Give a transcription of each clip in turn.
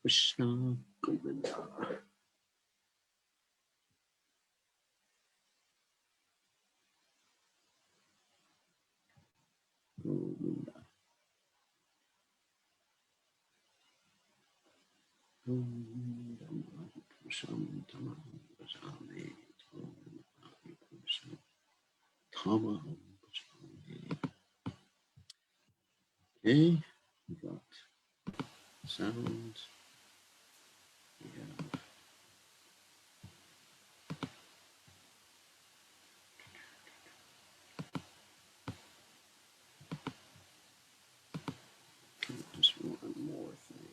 Krishna Govinda. Govinda. Govinda. Krishna Tamam Bhajami. Krishna Tamam Bhajami. Okay, we got sound. We have just one more thing.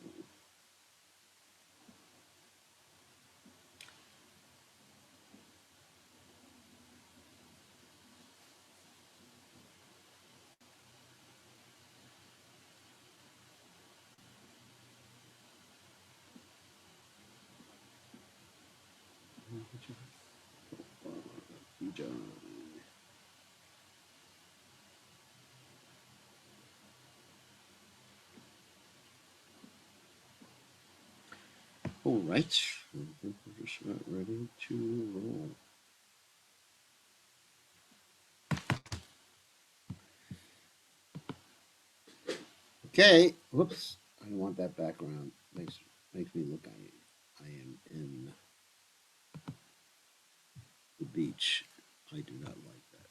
All right, I think we're just about ready to roll. Okay, whoops, I don't want that background. Makes me look I am in the beach. I do not like that.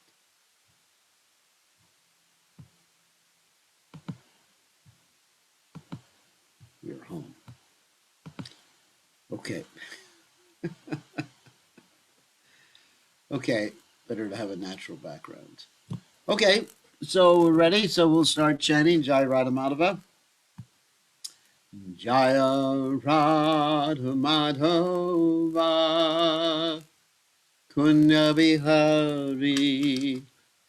We are home. Okay. Okay, better to have a natural background. Okay, so we're ready. So we'll start chanting Jai Radha Madhava. Jaya Radha Madhava Kunya Bihari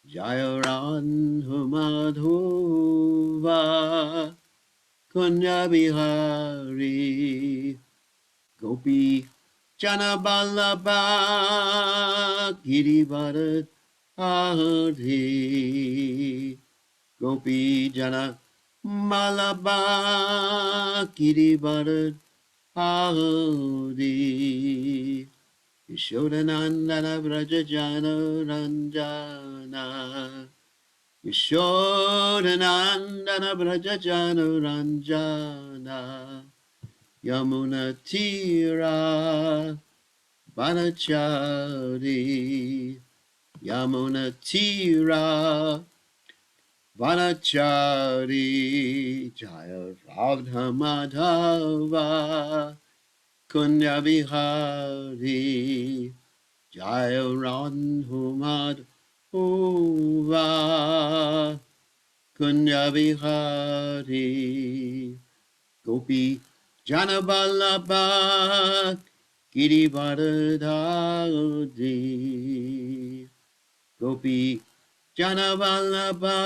Jaya Radha Madhava Kunya Bihari Gopi Jana Ballabha Girivara Hari Gopi Jana Ballabha Girivara Hari Yashodanandana Vrajajana Ranjana Yashodanandana Vrajajana Ranjana Yamuna Tira Vanachari Yamuna Tira Vanachari Jaya Radha Madhava Kunya Bihari Jaya Radha Madhava Kunya Bihari Gopi Janaballabha Girivardhari Gopi Janaballabha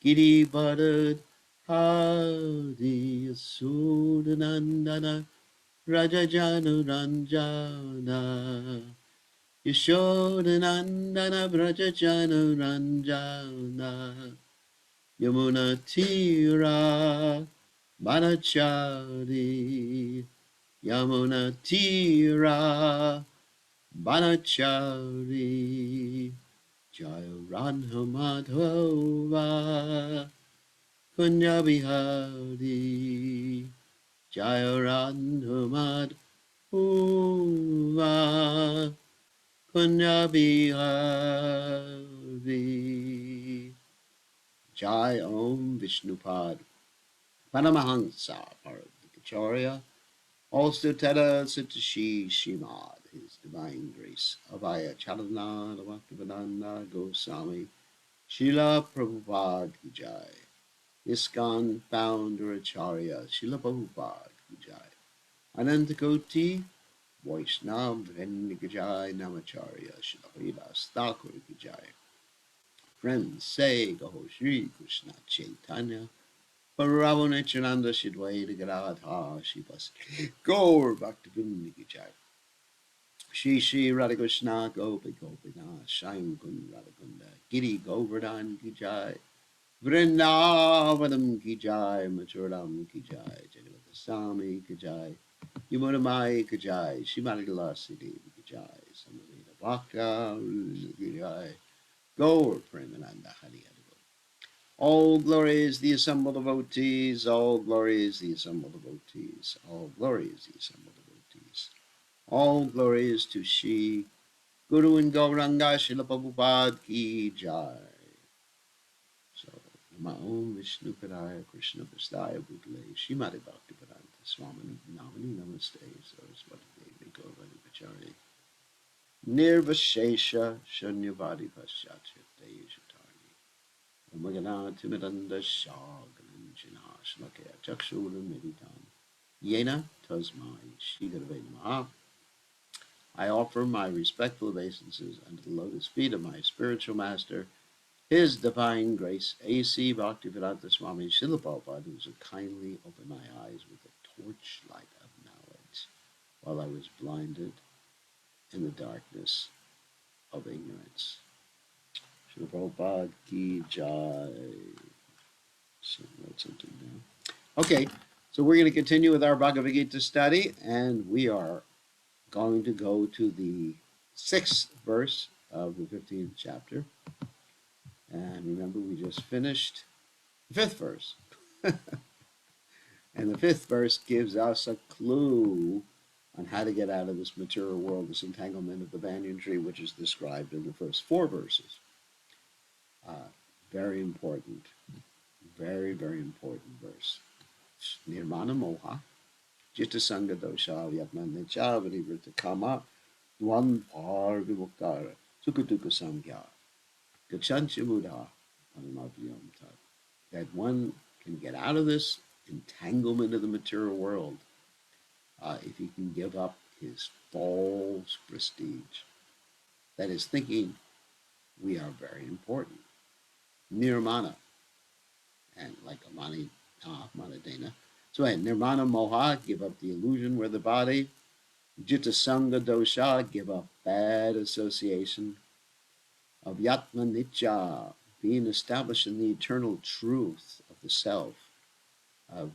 Girivardhari Yashodanandana Rajajanu Ranjana Yashodanandana Rajajanu Ranjana Yamuna Tira Banachari Yamuna Tira Banachari Jaya Radha Madhava Kunya Bihari Jaya Radha Madhava Kunya Bihari Jai Om Vishnupad Paramahansa Paradikacharya also Tada Sitashi Shimad, His Divine Grace, Abhaya Chalananda Bhaktivedanta Goswami, Srila Prabhupada Ki Jai, ISKCON Founder Acharya, Srila Prabhupada Ki Jai, Anantakoti, Vaishnav Vrinda Ki Jai, Namacharya, Srila Haridas Thakur Ki Jai. Friends say, Go Shri Krishna Chaitanya, Prabhu Nityananda Shidwaita Gadadha Shivas Gaur Bhaktivinoda Ki Jai. Shri Shri Radha Krishna Gopi Gopinath Shyam Kund Radha Kunda Giri Govardhan Ki Jai. Vrindavanam ki jai, Maturam ki jai, Jagannath Swami ki jai, Yamunamai ki jai, Shimali Lasidi ki jai, Samarita Bhakta ki jai, Gaur Premananda Hari Hari. All glory is the assembled devotees, all glory is the assembled devotees, all glory is the assembled devotees. All glory is to Shri Guru and Gauranga Srila Prabhupada ki jai. So, Nama Om Vishnu Padaya Krishna Prasthaya Bhutale Shrimati Bhaktivedanta Swami Namani Namaste Saraswati Devi Gaurani Pachari Nirvashesha Shunyavadi Paschatya Deyasatarni Omagana Timidanda Shagalanjana Shlakaya Chakshura Meditam Yena Tasmai Shri Gurave Namaha. I offer my respectful obeisances unto the lotus feet of my spiritual master, His Divine Grace, A.C. Bhaktivedanta Swami Srila Prabhupada, who so kindly opened my eyes with a torchlight of knowledge while I was blinded in the darkness of ignorance. Srila Prabhupada ki jai. So wrote something down. Okay, so we're going to continue with our Bhagavad Gita study, and we are going to go to the 6th verse of the 15th chapter. And remember, we just finished the 5th verse. And the 5th verse gives us a clue on how to get out of this material world, this entanglement of the banyan tree, which is described in the first 4 verses. Very important, very, very important verse. Nirmana moha, jita sangha dosha, vyatman necha, varivrita kama, dwan par vimuktara, sukatuka samgya, gachancha buddha, anamavyam tat. That one can get out of this entanglement of the material world if he can give up his false prestige. That is, thinking we are very important. Nirmana, and like Amani Manadena. So, Nirmana Moha, give up the illusion we're the body. Jita Sangha Dosha, give up bad association. Of Yatma Nitya, being established in the eternal truth of the self.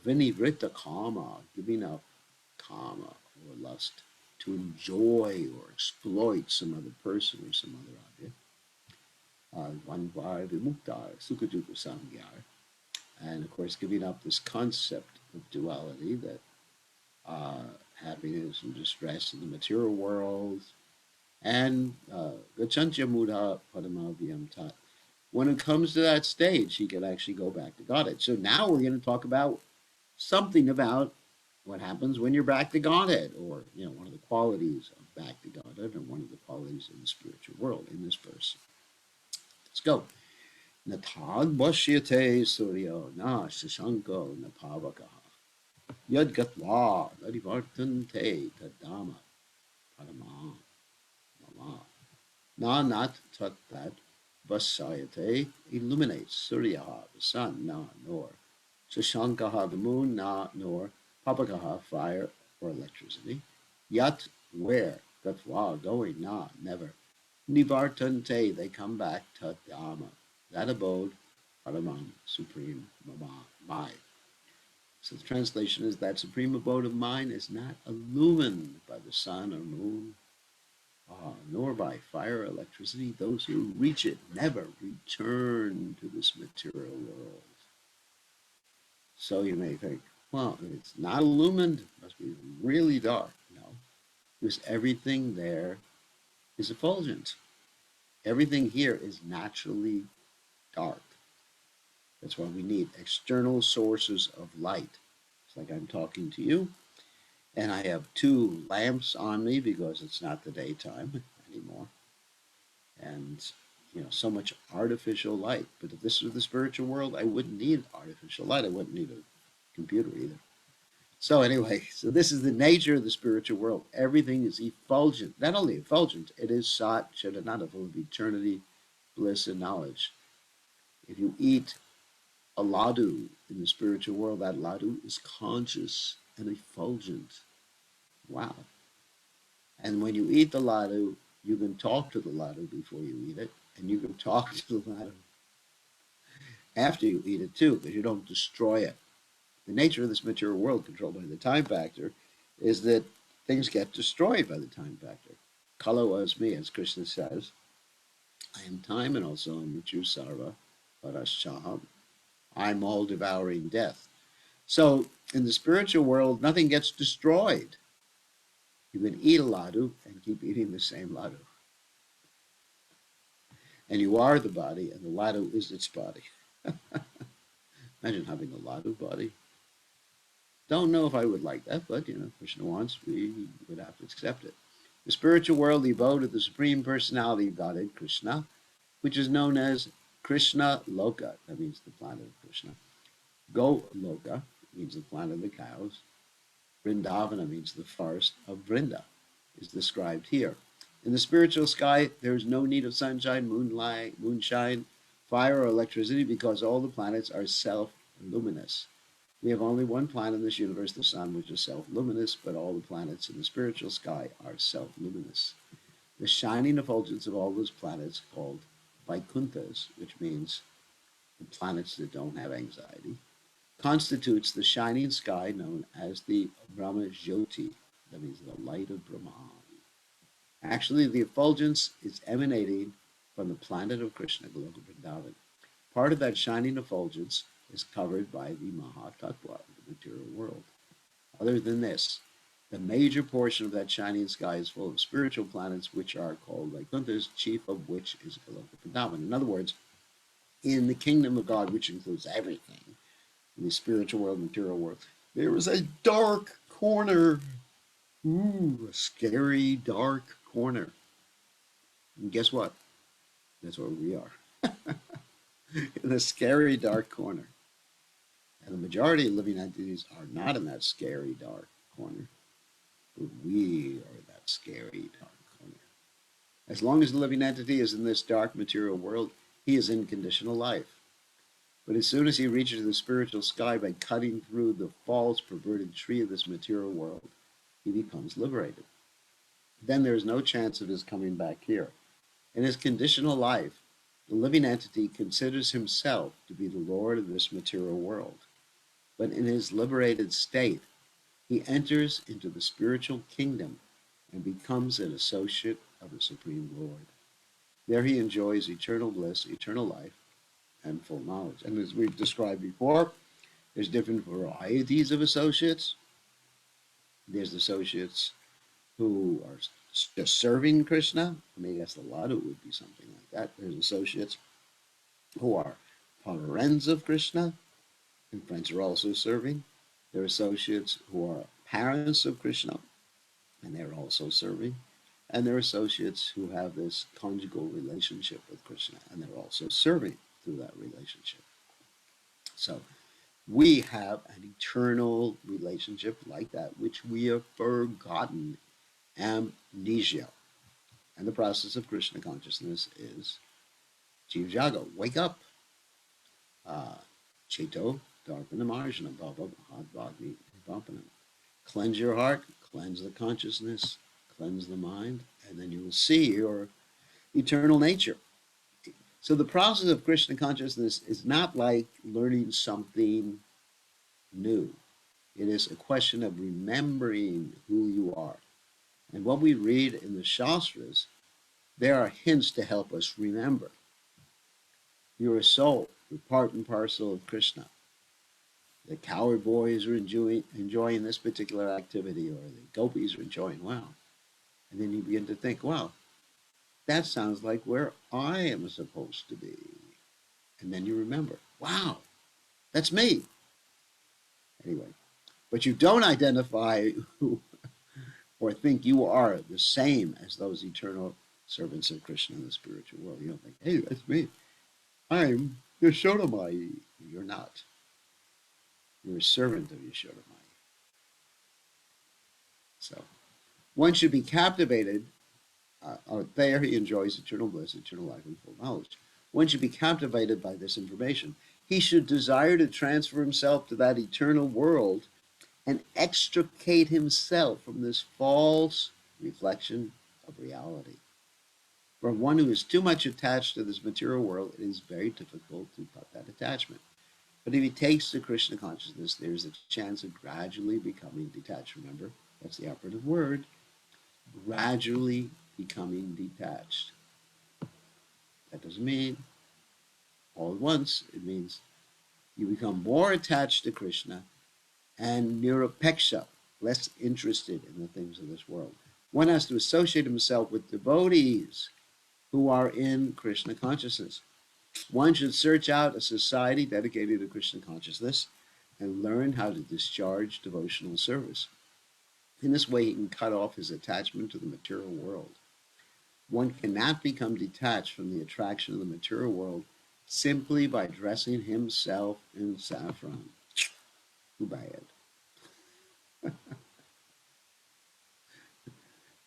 Vinivrita Kama, giving up kama or lust to enjoy or exploit some other person or some other object. Vanvar vimuktar, sukaduka samgyar. And of course, giving up this concept of duality that happiness and distress in the material world, and gachancha mudha padamavyam tat. When it comes to that stage, he can actually go back to Godhead. So now we're going to talk about something about what happens when you're back to Godhead, or one of the qualities of back to Godhead, or one of the qualities of the spiritual world in this verse. Let's go. Natag bashyate suryo na shashanko napavakaha yad gatva nadivartante tadama parama mama na nat tat that vasyate illuminates suryaha, the sun, na nor shashankaha, the moon, na nor papakaha, fire or electricity. Yat, where, gatva, going, na, never. Nivartante, they come back, tat dhamma, that abode, paramam, supreme, mama, my. So the translation is that supreme abode of mine is not illumined by the sun or moon, nor by fire or electricity. Those who reach it never return to this material world. So you may think, well, if it's not illumined, it must be really dark. No, because everything there is effulgent. Everything here is naturally dark. That's why we need external sources of light. It's like I'm talking to you, and I have 2 lamps on me because it's not the daytime anymore. And so much artificial light. But if this was the spiritual world, I wouldn't need artificial light. I wouldn't need a computer either. So anyway, so this is the nature of the spiritual world. Everything is effulgent. Not only effulgent, it is sat chidananda, full of eternity, bliss, and knowledge. If you eat a ladu in the spiritual world, that ladu is conscious and effulgent. Wow. And when you eat the ladu, you can talk to the ladu before you eat it, and you can talk to the ladu after you eat it too, because you don't destroy it. The nature of this material world, controlled by the time factor, is that things get destroyed by the time factor. Kala was me, as Krishna says. I am time and also I'm Mritu Sarva Parashaham. I'm all devouring death. So in the spiritual world, nothing gets destroyed. You can eat a laddu and keep eating the same laddu. And you are the body, and the laddu is its body. Imagine having a laddu body. Don't know if I would like that, but Krishna wants, we would have to accept it. The spiritual world, the abode of the Supreme Personality of Godhead, Krishna, which is known as Krishna Loka. That means the planet of Krishna. Go Loka means the planet of the cows. Vrindavana means the forest of Vrinda, is described here. In the spiritual sky, there is no need of sunshine, moonlight, moonshine, fire, or electricity because all the planets are self-luminous. We have only one planet in this universe, the sun, which is self-luminous, but all the planets in the spiritual sky are self-luminous. The shining effulgence of all those planets, called Vaikunthas, which means the planets that don't have anxiety, constitutes the shining sky known as the Brahma Jyoti, that means the light of Brahman. Actually, the effulgence is emanating from the planet of Krishna, Goloka Vrindavan. Part of that shining effulgence is covered by the Mahatattva, the material world. Other than this, the major portion of that shining sky is full of spiritual planets, which are called Vaikunthas, chief of which is Goloka Vrindavan. In other words, in the kingdom of God, which includes everything, in the spiritual world, material world, there is a dark corner. Ooh, a scary dark corner. And guess what? That's where we are. In a scary dark corner. And the majority of living entities are not in that scary dark corner. But we are that scary dark corner. As long as the living entity is in this dark material world, he is in conditional life. But as soon as he reaches the spiritual sky by cutting through the false, perverted tree of this material world, he becomes liberated. Then there is no chance of his coming back here. In his conditional life, the living entity considers himself to be the Lord of this material world. But in his liberated state, he enters into the spiritual kingdom and becomes an associate of the Supreme Lord. There he enjoys eternal bliss, eternal life, and full knowledge. And as we've described before, there's different varieties of associates. There's associates who are just serving Krishna. I mean, I guess the Ladhu would be something like that. There's associates who are friends of Krishna, and friends are also serving. There are associates who are parents of Krishna, and they're also serving. And there are associates who have this conjugal relationship with Krishna, and they're also serving through that relationship. So we have an eternal relationship like that, which we have forgotten. Amnesia. And the process of Krishna consciousness is Jiv Jaga, wake up. Cheto, Darpana Marjana, Bhava, Bhagavad, Vampanam. Cleanse your heart, cleanse the consciousness, cleanse the mind, and then you will see your eternal nature. So the process of Krishna consciousness is not like learning something new. It is a question of remembering who you are. And what we read in the Shastras, there are hints to help us remember. You're a soul. You're part and parcel of Krishna. The cowherd boys are enjoying this particular activity, or the gopis are enjoying, wow. And then you begin to think, wow, that sounds like where I am supposed to be. And then you remember, wow, that's me. Anyway, but you don't identify or think you are the same as those eternal servants of Krishna in the spiritual world. You don't think, hey, that's me. I'm Yashodamai. You're not. You're a servant of Yashodamai. So one should be captivated. There he enjoys eternal bliss, eternal life, and full knowledge. One should be captivated by this information. He should desire to transfer himself to that eternal world and extricate himself from this false reflection of reality. For one who is too much attached to this material world, it is very difficult to cut that attachment. But if he takes to Krishna consciousness, there's a chance of gradually becoming detached. Remember, that's the operative word, gradually becoming detached. That doesn't mean all at once. It means you become more attached to Krishna and nirapeksha, less interested in the things of this world. One has to associate himself with devotees who are in Krishna consciousness. One should search out a society dedicated to Krishna consciousness and learn how to discharge devotional service. In this way, he can cut off his attachment to the material world. One cannot become detached from the attraction of the material world simply by dressing himself in saffron. Too bad.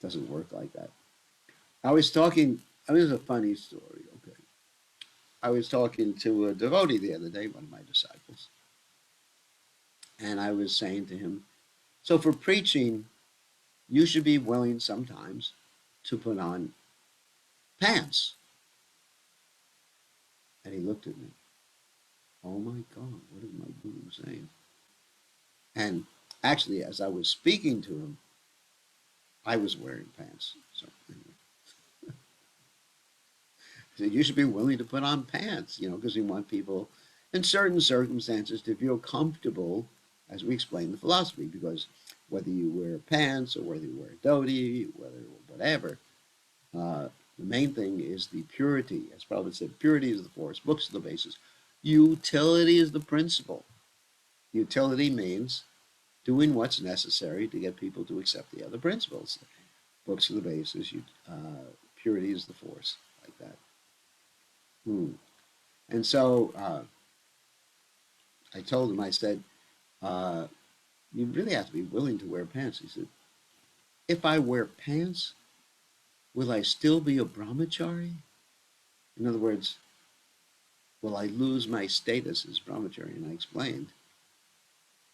Doesn't work like that. I was talking, I mean, it's a funny story, okay. I was talking to a devotee the other day, one of my disciples, and I was saying to him, so for preaching, you should be willing sometimes to put on pants. And he looked at me. Oh my God, what is my guru saying? And actually, as I was speaking to him, I was wearing pants. So anyway, he said, you should be willing to put on pants, because we want people in certain circumstances to feel comfortable as we explain the philosophy. Because whether you wear pants or whether you wear a dhoti, whatever, the main thing is the purity. As Prabhupada said, purity is the force, books are the basis. Utility is the principle. Utility means doing what's necessary to get people to accept the other principles. Books are the basis. Purity is the force, like that. And so I told him, I said, uh, you really have to be willing to wear pants. He said, if I wear pants, will I still be a brahmachari? In other words, will I lose my status as brahmachari? And I explained,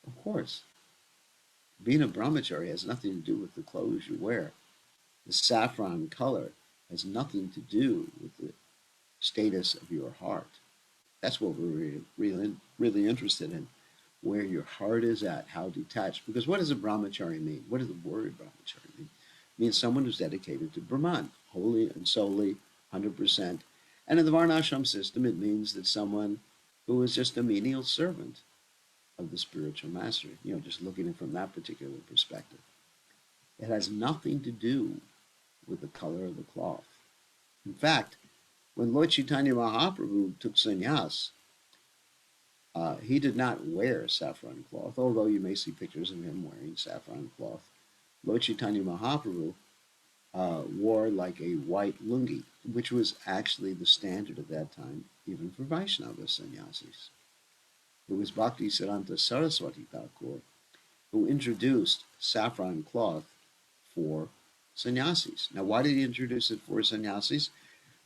of course, being a brahmachari has nothing to do with the clothes you wear. The saffron color has nothing to do with the status of your heart. That's what we're really interested in, where your heart is at, how detached. Because what does a brahmachari mean? What does the word brahmachari mean? It means someone who's dedicated to Brahman, wholly and solely, 100%. And in the Varnashram system, it means that someone who is just a menial servant of the spiritual master, just looking at it from that particular perspective. It has nothing to do with the color of the cloth. In fact, when Lord Chaitanya Mahaprabhu took sannyas, he did not wear saffron cloth, although you may see pictures of him wearing saffron cloth. Lord Chaitanya Mahaprabhu wore like a white lungi, which was actually the standard at that time, even for Vaishnava sannyasis. It was Bhakti Siddhanta Saraswati Thakur who introduced saffron cloth for sannyasis. Now, why did he introduce it for sannyasis?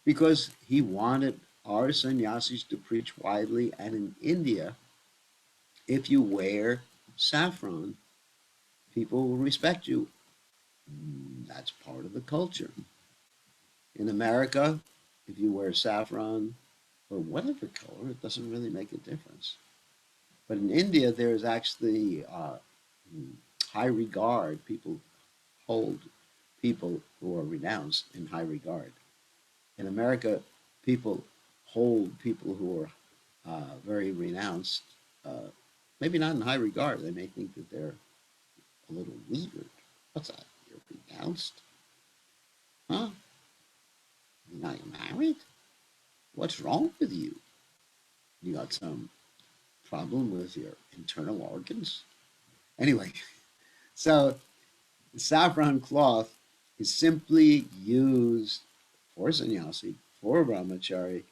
Because he wanted our sannyasis to preach widely, and in India, if you wear saffron, people will respect you. That's part of the culture. In America, if you wear saffron or whatever color, it doesn't really make a difference. But in India, there is actually high regard. People hold people who are renounced in high regard. In America, people hold people who are very renounced, maybe not in high regard. They may think that they're a little weird. What's that? You're renounced? Huh? You're not married? What's wrong with you? You got some problem with your internal organs? Anyway, so the saffron cloth is simply used for sannyasi, for brahmachari,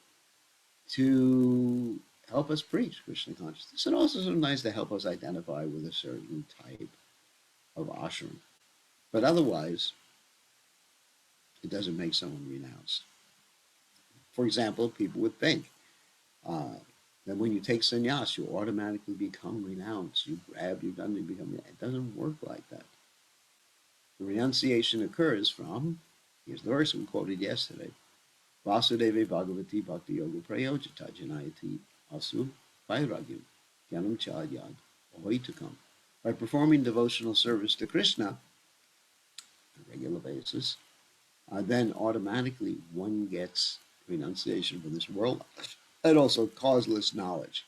to help us preach Krishna consciousness, and also sometimes to help us identify with a certain type of ashram. But otherwise, it doesn't make someone renounced. For example, people would think that when you take sannyas, you automatically become renounced. You grab your gun, you become. It doesn't work like that. The renunciation occurs from, here's the verse we quoted yesterday, Vasudeve Bhagavati Bhakti Yoga Prayojita Janayati Asu Vairagyam Jnanam Chadyad Ahoitakam. By performing devotional service to Krishna on a regular basis, then automatically one gets renunciation from this world and also causeless knowledge.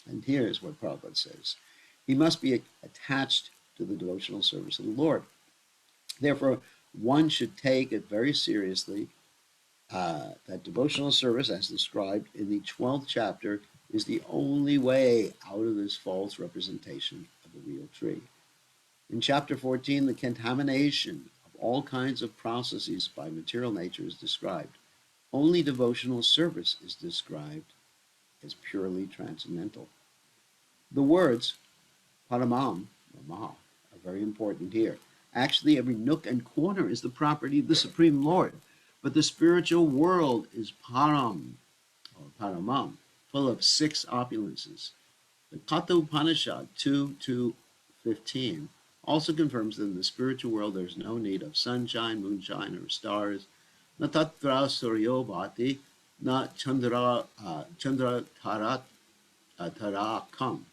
And here's what Prabhupada says. He must be attached to the devotional service of the Lord. Therefore, one should take it very seriously that devotional service, as described in the 12th chapter, is the only way out of this false representation of the real tree. In chapter 14, the contamination of all kinds of processes by material nature is described. Only devotional service is described as purely transcendental. The words Paramam, Mama, are very important here. Actually, every nook and corner is the property of the Supreme Lord. But the spiritual world is Param, or Paramam, full of 6 opulences. The Katha Upanishad 2:15 also confirms that in the spiritual world there is no need of sunshine, moonshine, or stars. Na tatra suryo bhati, na chandra tarakam.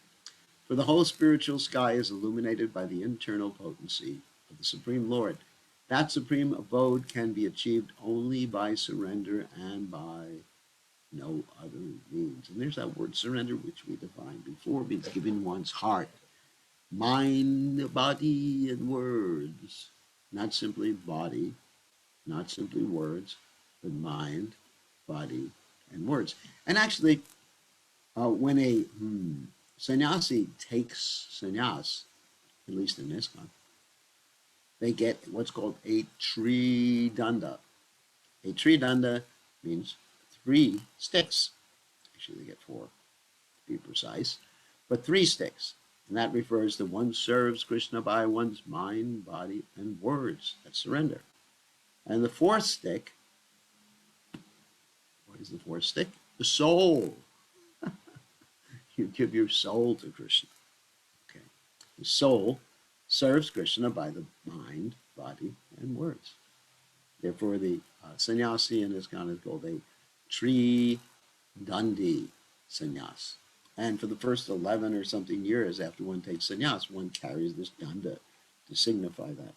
For the whole spiritual sky is illuminated by the internal potency of the Supreme Lord. That supreme abode can be achieved only by surrender and by no other means. And there's that word surrender, which we defined before, means giving one's heart, mind, body, and words. Not simply body, not simply words, but mind, body, and words. And actually, when a sannyasi takes sannyas, at least in this one, they get what's called a tree danda. A tree danda means 3 sticks. Actually, they get 4 to be precise, but 3 sticks. And that refers to one serves Krishna by one's mind, body, and words. That's surrender. And the 4th stick, what is the 4th stick? The soul. You give your soul to Krishna. Okay. The soul serves Krishna by the mind, body, and words. Therefore, the sannyasi in ISKCON is called a tree dandi sannyas. And for the first 11 or something years after one takes sannyas, one carries this danda to signify that.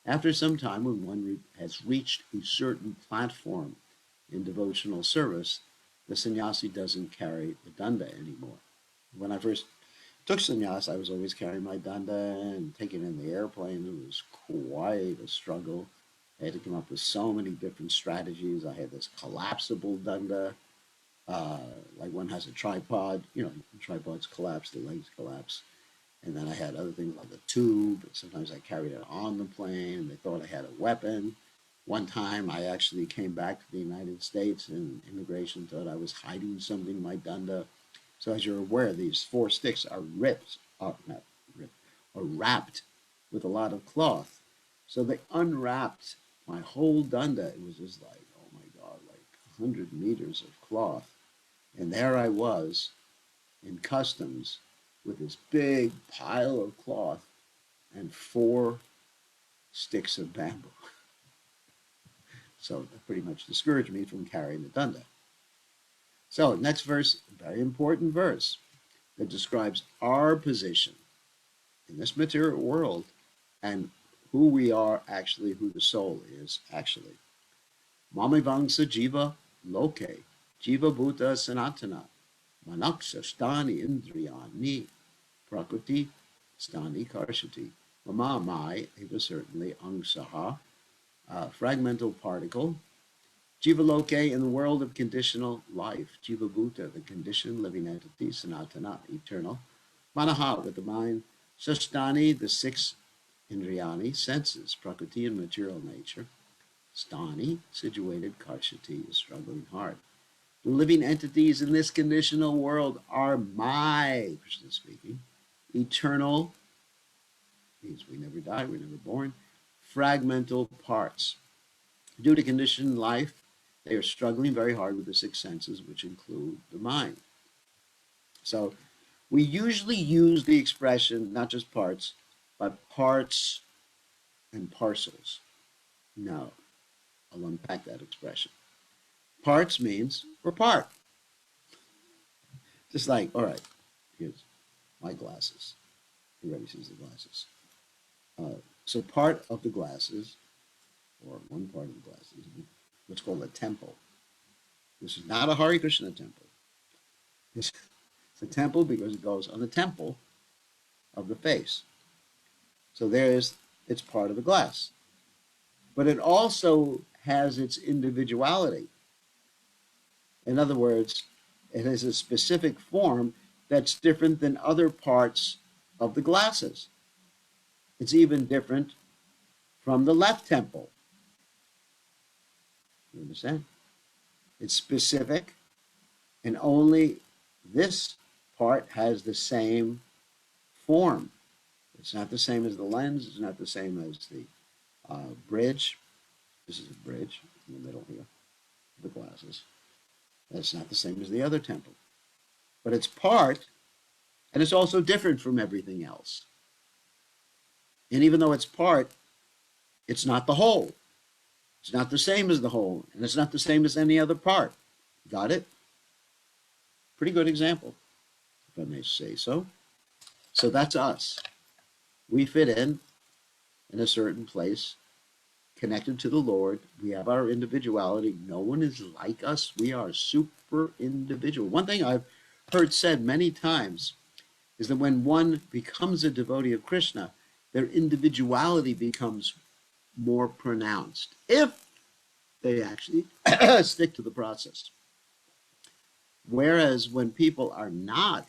After some time, when one has reached a certain platform in devotional service, the sannyasi doesn't carry the danda anymore. When I first took sannyas, I was always carrying my danda and taking it in the airplane. It was quite a struggle. I had to come up with so many different strategies. I had this collapsible danda, like one has a tripod. You know, the tripods collapse, the legs collapse. And then I had other things like a tube. Sometimes I carried it on the plane, and they thought I had a weapon. One time I actually came back to the United States, and immigration thought I was hiding something in my danda. So as you're aware, these 4 sticks are wrapped with a lot of cloth. So they unwrapped my whole danda. It was just like, oh my God, like 100 meters of cloth. And there I was in customs with this big pile of cloth and 4 sticks of bamboo. So that pretty much discouraged me from carrying the danda. So next verse, very important verse that describes our position in this material world and who we are actually, who the soul is actually. Mamivangsa jiva loke, jiva bhuta sanatana, manaksha stani indriyani, prakriti stani karshati. Mama mai, eva certainly, angsaha, fragmental particle. Jiva loke, in the world of conditional life. Jiva bhuta, the conditioned living entity. Sanatana, eternal. Manaha, with the mind. Shastani, the 6 indriyani, senses. Prakriti, and material nature. Stani, situated. Karshati, is struggling hard. The living entities in this conditional world are my, Krishna speaking, eternal, means we never die, we're never born, fragmental parts. Due to conditioned life, they are struggling very hard with the 6 senses, which include the mind. So we usually use the expression, not just parts, but parts and parcels. Now, I'll unpack that expression. Parts means we're part. Just like, all right, here's my glasses. Everybody sees the glasses. So part of the glasses, or one part of the glasses, what's called a temple. This is not a Hare Krishna temple. It's a temple because it goes on the temple of the face. So it's part of the glass. But it also has its individuality. In other words, it has a specific form that's different than other parts of the glasses. It's even different from the left temple. You understand? It's specific, and only this part has the same form. It's not the same as the lens. It's not the same as the bridge. This is a bridge in the middle here, the glasses. That's not the same as the other temple. But it's part, and it's also different from everything else. And even though it's part, it's not the whole. It's not the same as the whole, and it's not the same as any other part. Got it? Pretty good example, if I may say so. So that's us. We fit in a certain place, connected to the Lord. We have our individuality. No one is like us. We are super individual. One thing I've heard said many times is that when one becomes a devotee of Krishna, their individuality becomes more pronounced if they actually stick to the process. Whereas when people are not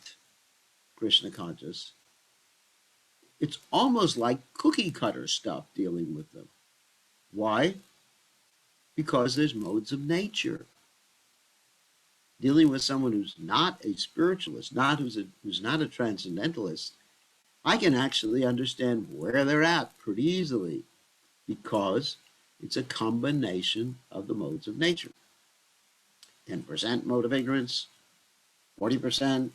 Krishna conscious, it's almost like cookie cutter stuff dealing with them. Why? Because there's modes of nature. Dealing with someone who's not a spiritualist, who's not a transcendentalist, I can actually understand where they're at pretty easily because it's a combination of the modes of nature. 10% mode of ignorance, 40%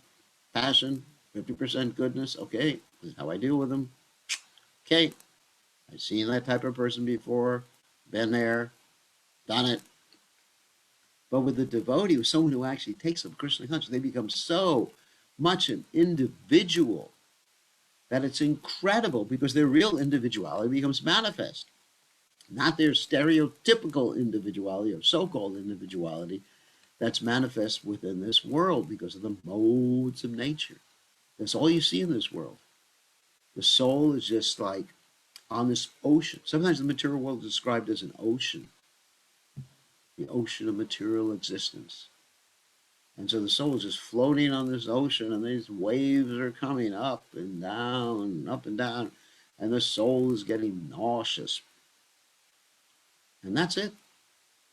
passion, 50% goodness. Okay, this is how I deal with them. Okay, I've seen that type of person before, been there, done it. But with the devotee, with someone who actually takes up Krishna consciousness, they become so much an individual that it's incredible because their real individuality becomes manifest. Not their stereotypical individuality or so-called individuality that's manifest within this world because of the modes of nature. That's all you see in this world. The soul is just like on this ocean. Sometimes the material world is described as an ocean, the ocean of material existence. And so the soul is just floating on this ocean, and these waves are coming up and down, and the soul is getting nauseous. And that's it.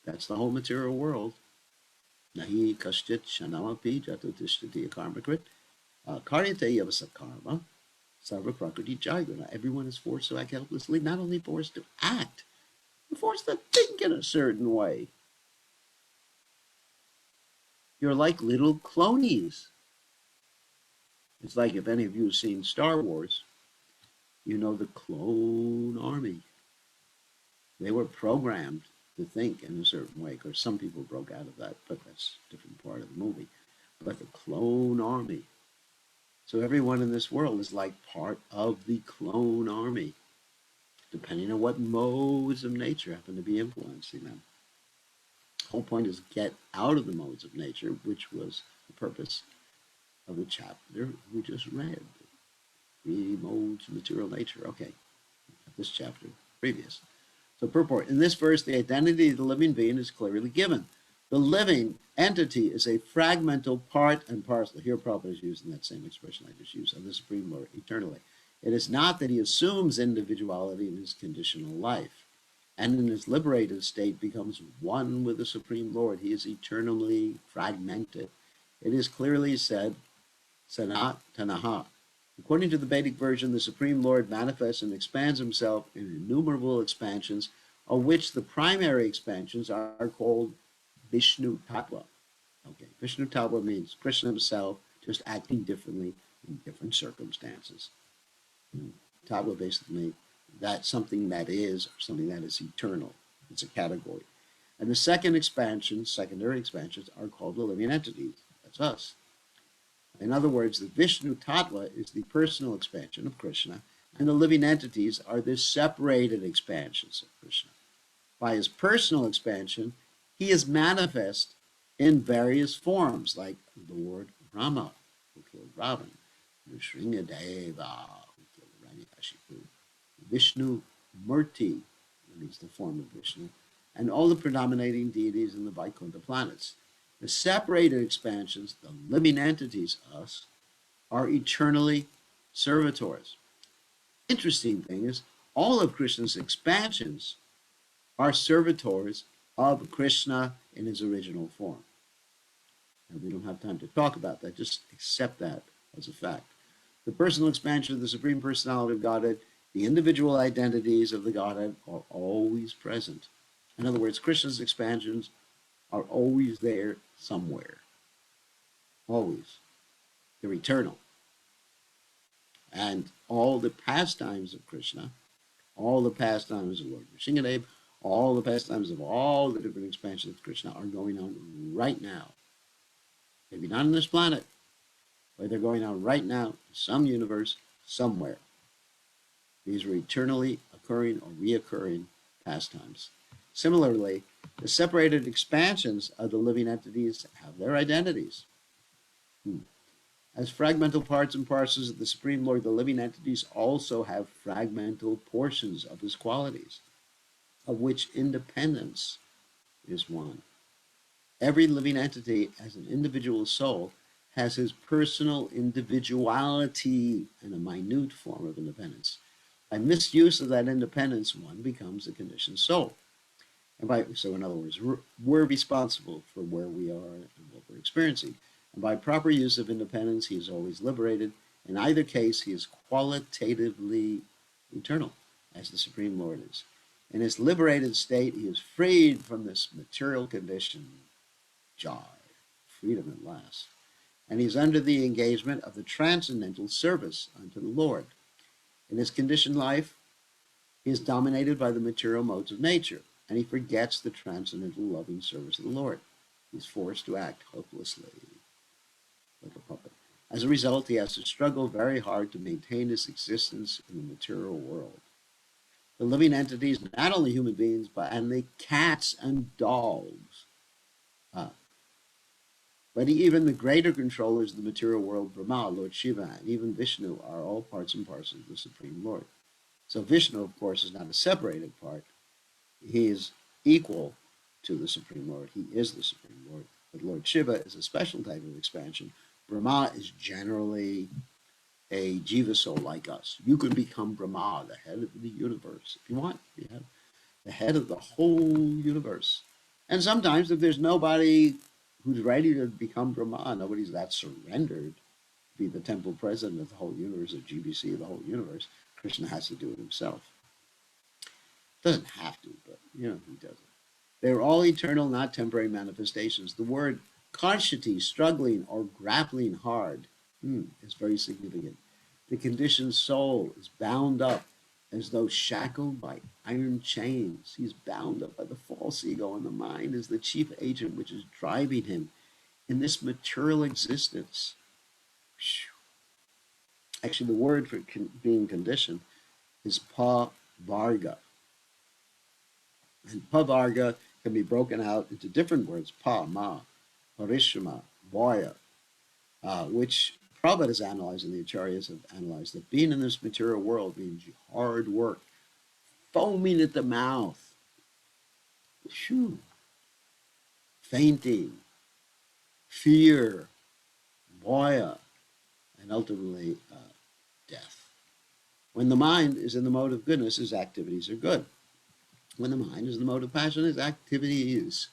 That's the whole material world. Nahi kashchit shanamapi jatutishthati karmakrit karyate yavasa karma sarva prakriti jayaguna. Everyone is forced to act helplessly, not only forced to act, but forced to think in a certain way. You're like little clonies. It's like if any of you have seen Star Wars, you know the clone army. They were programmed to think in a certain way. Of course, some people broke out of that, but that's a different part of the movie. But the clone army. So everyone in this world is like part of the clone army, depending on what modes of nature happen to be influencing them. The whole point is get out of the modes of nature, which was the purpose of the chapter we just read. The modes of material nature. Okay, this chapter previous. So purport. In this verse, the identity of the living being is clearly given. The living entity is a fragmental part and parcel. Here Prabhupada is using that same expression I just used, of the Supreme Lord eternally. It is not that he assumes individuality in his conditional life, and in his liberated state becomes one with the Supreme Lord. He is eternally fragmented. It is clearly said, Sanat Tanaha. According to the Vedic version, the Supreme Lord manifests and expands himself in innumerable expansions, of which the primary expansions are called Vishnu Tattva. Okay, Vishnu Tattva means Krishna himself just acting differently in different circumstances. Tattva basically that's something that is, or something that is eternal. It's a category. And the second expansion, secondary expansions, are called the living entities. That's us. In other words, the Vishnu Tattva is the personal expansion of Krishna, and the living entities are the separated expansions of Krishna. By his personal expansion, he is manifest in various forms, like Lord Rama, who killed Ravan, Nrsingadeva, who killed Hiranyakashipu, Vishnu Murti, that is the form of Vishnu, and all the predominating deities in the Vaikuntha planets. The separated expansions, the living entities, us, are eternally servitors. Interesting thing is, all of Krishna's expansions are servitors of Krishna in his original form. And we don't have time to talk about that, just accept that as a fact. The personal expansion of the Supreme Personality of Godhead, the individual identities of the Godhead are always present. In other words, Krishna's expansions are always there somewhere. Always. They're eternal. And all the pastimes of Krishna, all the pastimes of Lord Nrsingadev, all the pastimes of all the different expansions of Krishna are going on right now. Maybe not on this planet, but they're going on right now in some universe somewhere. These are eternally occurring or reoccurring pastimes. Similarly, the separated expansions of the living entities have their identities. As fragmental parts and parcels of the Supreme Lord, the living entities also have fragmental portions of his qualities, of which independence is one. Every living entity, as an individual soul, has his personal individuality and a minute form of independence. By misuse of that independence, one becomes a conditioned soul. So in other words, we're responsible for where we are and what we're experiencing. And by proper use of independence, he is always liberated. In either case, he is qualitatively eternal, as the Supreme Lord is. In his liberated state, he is freed from this material condition, joy, freedom at last. And he's under the engagement of the transcendental service unto the Lord. In his conditioned life, he is dominated by the material modes of nature, and he forgets the transcendental loving service of the Lord. He's forced to act hopelessly, like a puppet. As a result, he has to struggle very hard to maintain his existence in the material world. The living entities, not only human beings, and the cats and dogs, but even the greater controllers of the material world, Brahma, Lord Shiva, and even Vishnu, are all parts and parcels of the Supreme Lord. So Vishnu, of course, is not a separated part. He is equal to the Supreme Lord. He is the Supreme Lord. But Lord Shiva is a special type of expansion. Brahma is generally a jiva soul like us. You can become Brahma, the head of the universe, if you want. You have the head of the whole universe. And sometimes if there's nobody who's ready to become Brahma, nobody's that surrendered to be the temple president of the whole universe, of GBC of the whole universe, Krishna has to do it himself. Doesn't have to, but he does it. They're all eternal, not temporary manifestations. The word karshati, struggling or grappling hard, is very significant. The conditioned soul is bound up as though shackled by iron chains. He's bound up by the false ego, and the mind is the chief agent which is driving him in this material existence. Actually, the word for being conditioned is pa-varga. And pa-varga can be broken out into different words, pa-ma, parishama, vaya, which Prabhupada has analyzed and the Acharyas have analyzed, that being in this material world means hard work, foaming at the mouth, fainting, fear, vaya, and ultimately death. When the mind is in the mode of goodness, his activities are good. When the mind is in the mode of passion, his activities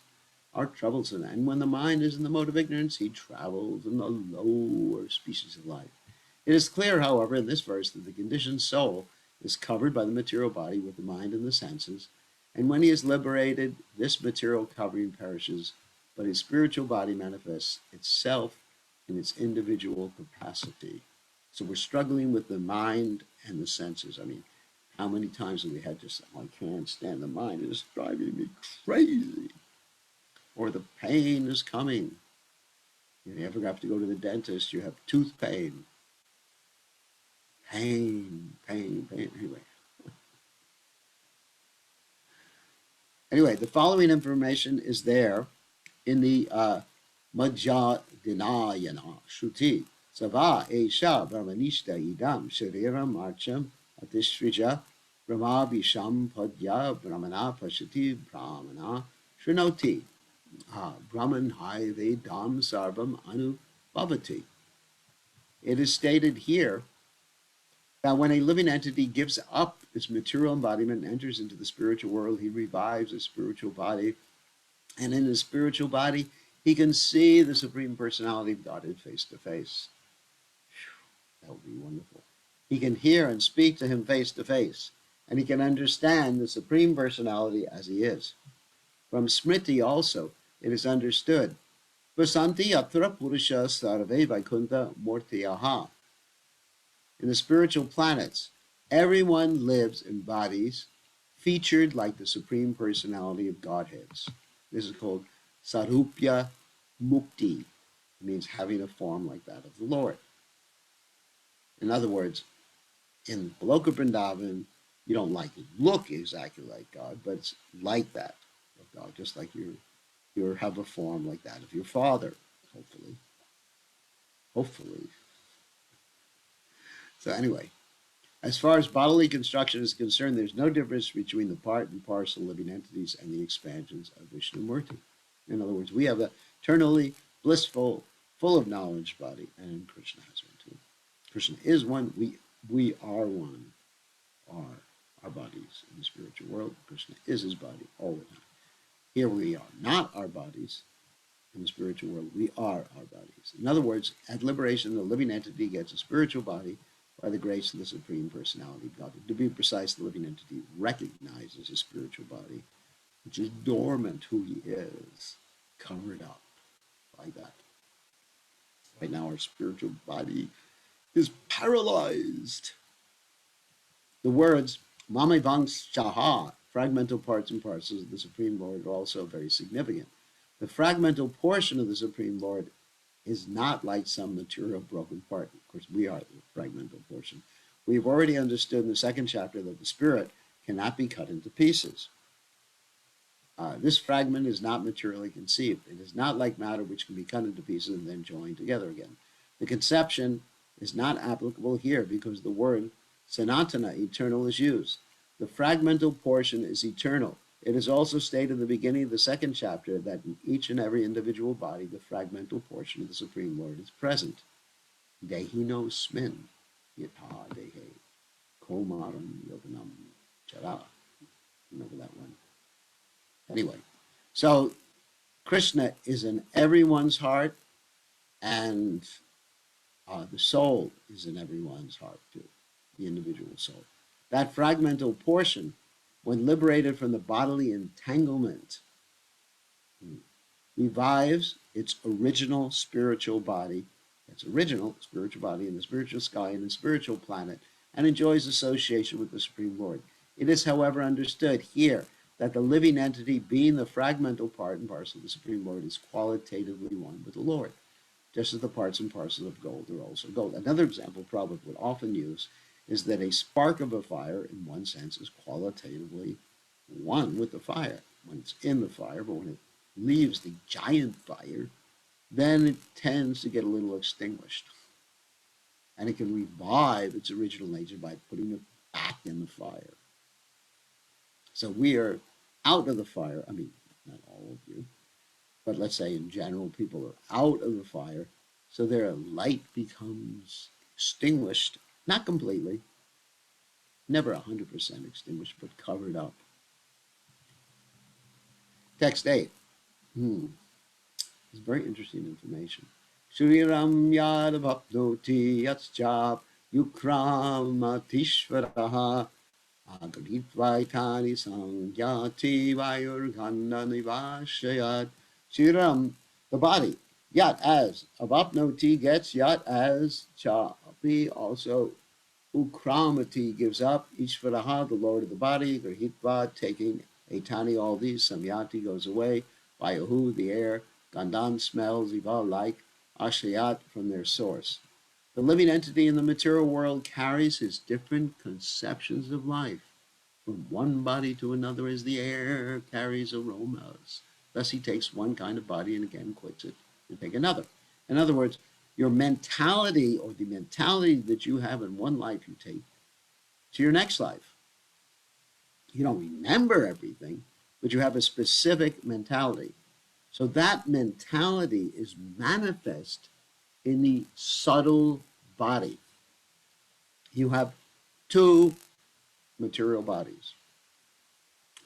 are troublesome. And when the mind is in the mode of ignorance, he travels in the lower species of life. It is clear, however, in this verse that the conditioned soul is covered by the material body with the mind and the senses, and when he is liberated, this material covering perishes, but his spiritual body manifests itself in its individual capacity. So we're struggling with the mind and the senses. I mean, how many times have we had just, I can't stand the mind, it's driving me crazy. or the pain is coming. You ever have to go to the dentist, you have tooth pain. Pain, pain, pain. Anyway, the following information is there in the Majjadinayana Shruti. Sava Esha Brahmanishta Idam Shariram Archam Atishrija Brahmabhisham Padya Brahmana Pashati Brahmana Shrinoti Brahman Hai Vedam Sarvam Anu Bhavati. It is stated here that when a living entity gives up its material embodiment and enters into the spiritual world, he revives his spiritual body. And in his spiritual body, he can see the Supreme Personality of Godhead face to face. That would be wonderful. He can hear and speak to him face to face, and he can understand the Supreme Personality as he is. From Smriti also, it is understood. Vasanti yatra purusha sarve vaikunta mortiyaha. In the spiritual planets, everyone lives in bodies featured like the Supreme Personality of Godheads. This is called Sarupya Mukti. It means having a form like that of the Lord. In other words, in Loka Vrindavan, you don't look exactly like God, but it's like that of God, just like you have a form like that of your Father, hopefully. Hopefully. So anyway, as far as bodily construction is concerned, there's no difference between the part and parcel living entities and the expansions of Vishnumurti. In other words, we have a eternally blissful, full of knowledge body, and Krishna has one too. Krishna is one. We are one. Are our bodies in the spiritual world. Krishna is his body all the time. Here we are not our bodies. In the spiritual world, we are our bodies. In other words, at liberation, the living entity gets a spiritual body by the grace of the Supreme Personality of God. To be precise, the living entity recognizes his spiritual body, which is dormant, who he is, covered up by that. Right now, our spiritual body is paralyzed. The words Mame Vangs Chaha, fragmental parts and parcels of the Supreme Lord, are also very significant. The fragmental portion of the Supreme Lord is not like some material broken part. Of course, we are the fragmental portion. We've already understood in the second chapter that the spirit cannot be cut into pieces. This fragment is not materially conceived. It is not like matter which can be cut into pieces and then joined together again. The conception is not applicable here because the word Sanatana, eternal, is used. The fragmental portion is eternal. It is also stated in the beginning of the second chapter that in each and every individual body, the fragmental portion of the Supreme Lord is present. Dehino smin, yata dehe, komaram yoganam chara. Remember that one. Anyway, so Krishna is in everyone's heart, and the soul is in everyone's heart too, the individual soul. That fragmental portion, when liberated from the bodily entanglement, revives its original spiritual body, its original spiritual body in the spiritual sky and the spiritual planet, and enjoys association with the Supreme Lord. It is, however, understood here that the living entity, being the fragmental part and parcel of the Supreme Lord, is qualitatively one with the Lord, just as the parts and parcels of gold are also gold. Another example Prabhupada would often use is that a spark of a fire, in one sense, is qualitatively one with the fire when it's in the fire, but when it leaves the giant fire, then it tends to get a little extinguished. And it can revive its original nature by putting it back in the fire. So we are out of the fire. I mean, not all of you, but let's say in general, people are out of the fire. So their light becomes extinguished, not completely, never 100% extinguished, but covered up. Text 8. It's very interesting information. Shriram yadavapnoti yatschap yukramatishvaraha agritvaitani sangyati vayurganda nivashayat. Shriram, the body. Yat as. Avapnoti gets. Yat as. Chapi also. Ukramati gives up. Ishvaraha, the Lord of the body. Grahitva, taking. Etani, all these. Samyati goes away. Vayahu, the air, Gandhan, smells, Iva, like, Ashayat, from their source. The living entity in the material world carries his different conceptions of life from one body to another as the air carries aromas. Thus he takes one kind of body and again quits it to take another. In other words, your mentality, or the mentality that you have in one life, you take to your next life. You don't remember everything, but you have a specific mentality. So that mentality is manifest in the subtle body. You have two material bodies.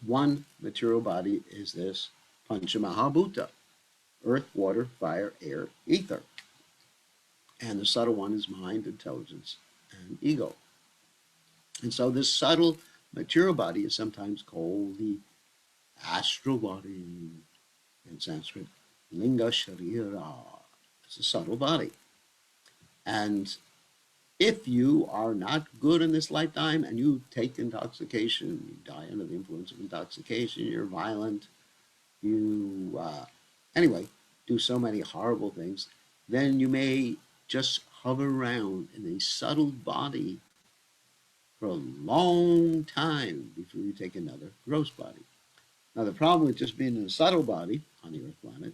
One material body is this Panchamahabhuta: earth, water, fire, air, ether. And the subtle one is mind, intelligence, and ego. And so this subtle material body is sometimes called the astral body, in Sanskrit, Linga Sharira. It's a subtle body. And if you are not good in this lifetime and you take intoxication, you die under the influence of intoxication, you're violent, you, anyway, do so many horrible things, then you may just hover around in a subtle body for a long time before you take another gross body. Now, the problem with just being in a subtle body on the Earth planet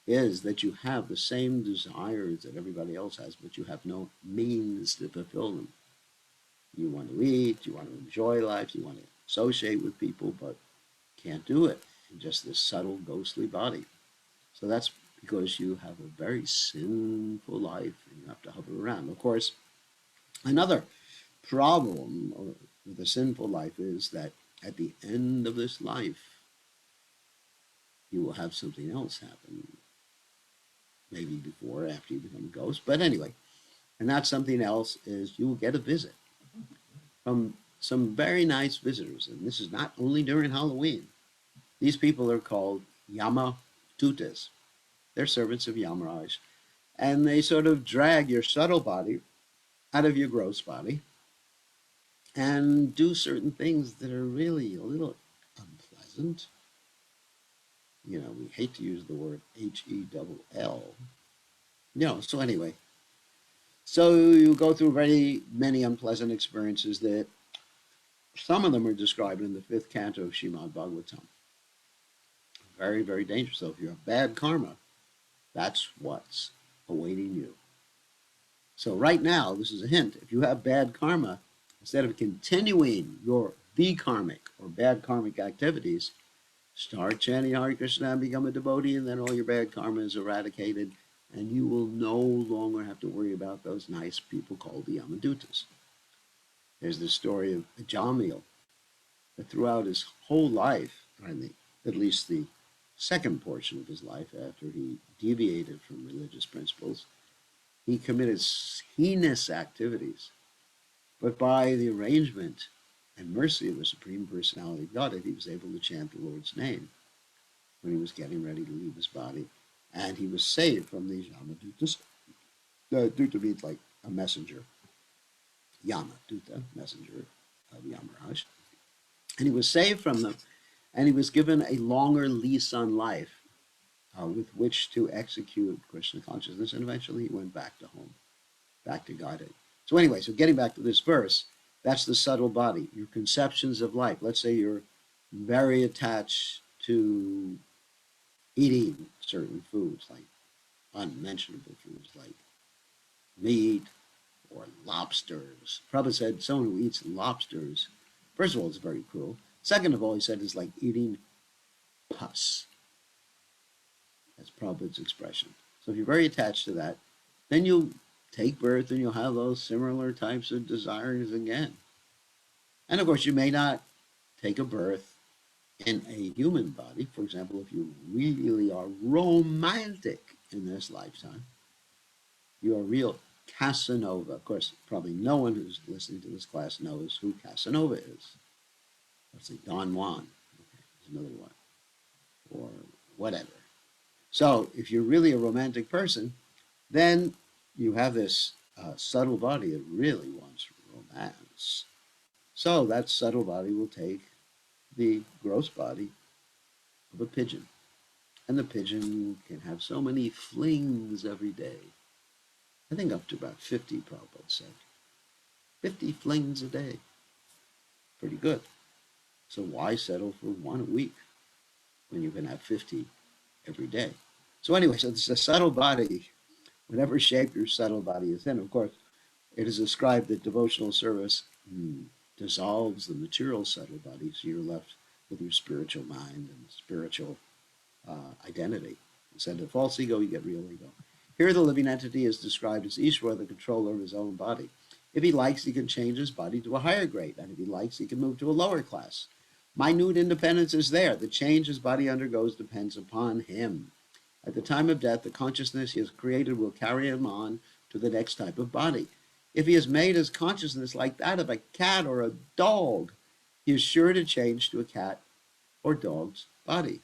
is that you have the same desires that everybody else has, but you have no means to fulfill them. You want to eat, you want to enjoy life, you want to associate with people, but can't do it in just this subtle, ghostly body. So that's because you have a very sinful life and you have to hover around. Of course, another problem with a sinful life is that at the end of this life, you will have something else happen. Maybe before or after you become a ghost. But anyway, and that something else is you will get a visit from some very nice visitors. And this is not only during Halloween. These people are called Yama-dutas. They're servants of Yamaraj. And they sort of drag your subtle body out of your gross body and do certain things that are really a little unpleasant. You know, we hate to use the word H-E-double-L. So anyway, so you go through very many unpleasant experiences that some of them are described in the fifth canto of Srimad Bhagavatam. Very, very dangerous. So if you have bad karma, that's what's awaiting you. So right now, this is a hint. If you have bad karma, instead of continuing your karmic or bad karmic activities, start chanting Hare Krishna and become a devotee, and then all your bad karma is eradicated, and you will no longer have to worry about those nice people called the Yamadutas. There's the story of Jamil, that throughout his whole life, at least the second portion of his life after he deviated from religious principles, he committed heinous activities. But by the arrangement and mercy of the Supreme Personality of Godhead, he was able to chant the Lord's name when he was getting ready to leave his body. And he was saved from these Yamadutas. Duta means like a messenger. Yama, Duta, messenger of Yamaraj. And he was saved from them, and he was given a longer lease on life with which to execute Krishna consciousness, and eventually he went back to home, back to Godhead. So anyway, so getting back to this verse, that's the subtle body, your conceptions of life. Let's say you're very attached to eating certain foods, like unmentionable foods, like meat or lobsters. Prabhupada said someone who eats lobsters, first of all, it's very cruel. Second of all, he said, it's like eating pus. That's Prabhupada's expression. So if you're very attached to that, then you'll take birth and you'll have those similar types of desires again. And of course, you may not take a birth in a human body. For example, if you really are romantic in this lifetime, you're a real Casanova. Of course, probably no one who's listening to this class knows who Casanova is. Let's say Don Juan is another one, or whatever. So if you're really a romantic person, then you have this subtle body that really wants romance. So that subtle body will take the gross body of a pigeon. And the pigeon can have so many flings every day. I think up to about 50, Prabhupada said. 50 flings a day. Pretty good. So why settle for one a week when you can have 50 every day? So anyway, so it's a subtle body, whatever shape your subtle body is in. Of course, it is ascribed that devotional service dissolves the material subtle body, so you're left with your spiritual mind and spiritual identity. Instead of false ego, you get real ego. Here, the living entity is described as Ishvara, the controller of his own body. If he likes, he can change his body to a higher grade, and if he likes, he can move to a lower class. Minute independence is there. The change his body undergoes depends upon him. At the time of death, the consciousness he has created will carry him on to the next type of body. If he has made his consciousness like that of a cat or a dog, he is sure to change to a cat or dog's body.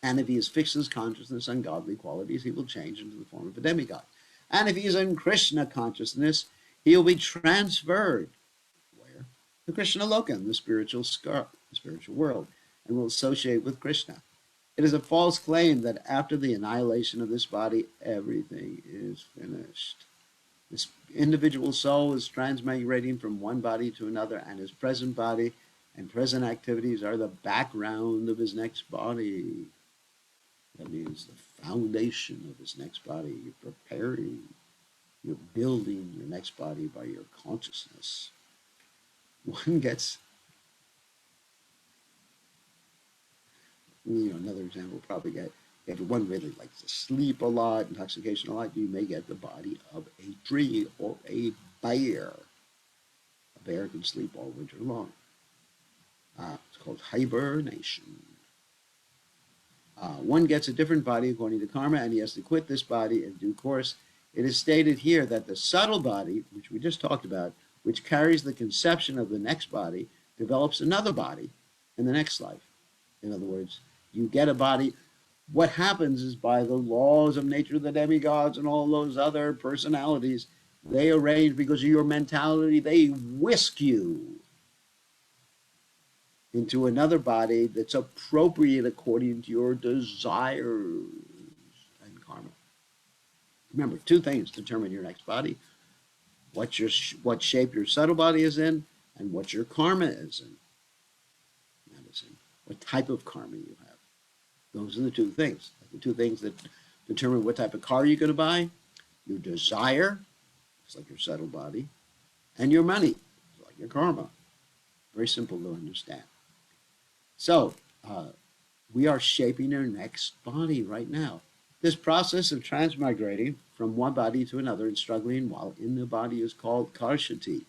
And if he has fixed his consciousness on godly qualities, he will change into the form of a demigod. And if he is in Krishna consciousness, he will be transferred where? To Krishna Loka, the spiritual world, and will associate with Krishna. It is a false claim that after the annihilation of this body, everything is finished. This individual soul is transmigrating from one body to another, and his present body and present activities are the background of his next body. That means the foundation of his next body. You're preparing, you're building your next body by your consciousness. One gets, another example probably get, if one really likes to sleep a lot, intoxication a lot, you may get the body of a tree or a bear. A bear can sleep all winter long. It's called hibernation. One gets a different body according to karma, and he has to quit this body in due course. It is stated here that the subtle body, which we just talked about, which carries the conception of the next body, develops another body in the next life. In other words, you get a body. What happens is by the laws of nature, the demigods and all those other personalities, they arrange because of your mentality, they whisk you into another body that's appropriate according to your desires and karma. Remember, two things determine your next body: what shape your subtle body is in, and what your karma is in. That is in what type of karma you have. Those are the two things. The two things that determine what type of car you're going to buy: your desire, it's like your subtle body, and your money, it's like your karma. Very simple to understand. So, we are shaping our next body right now. This process of transmigrating from one body to another and struggling while in the body is called karshati,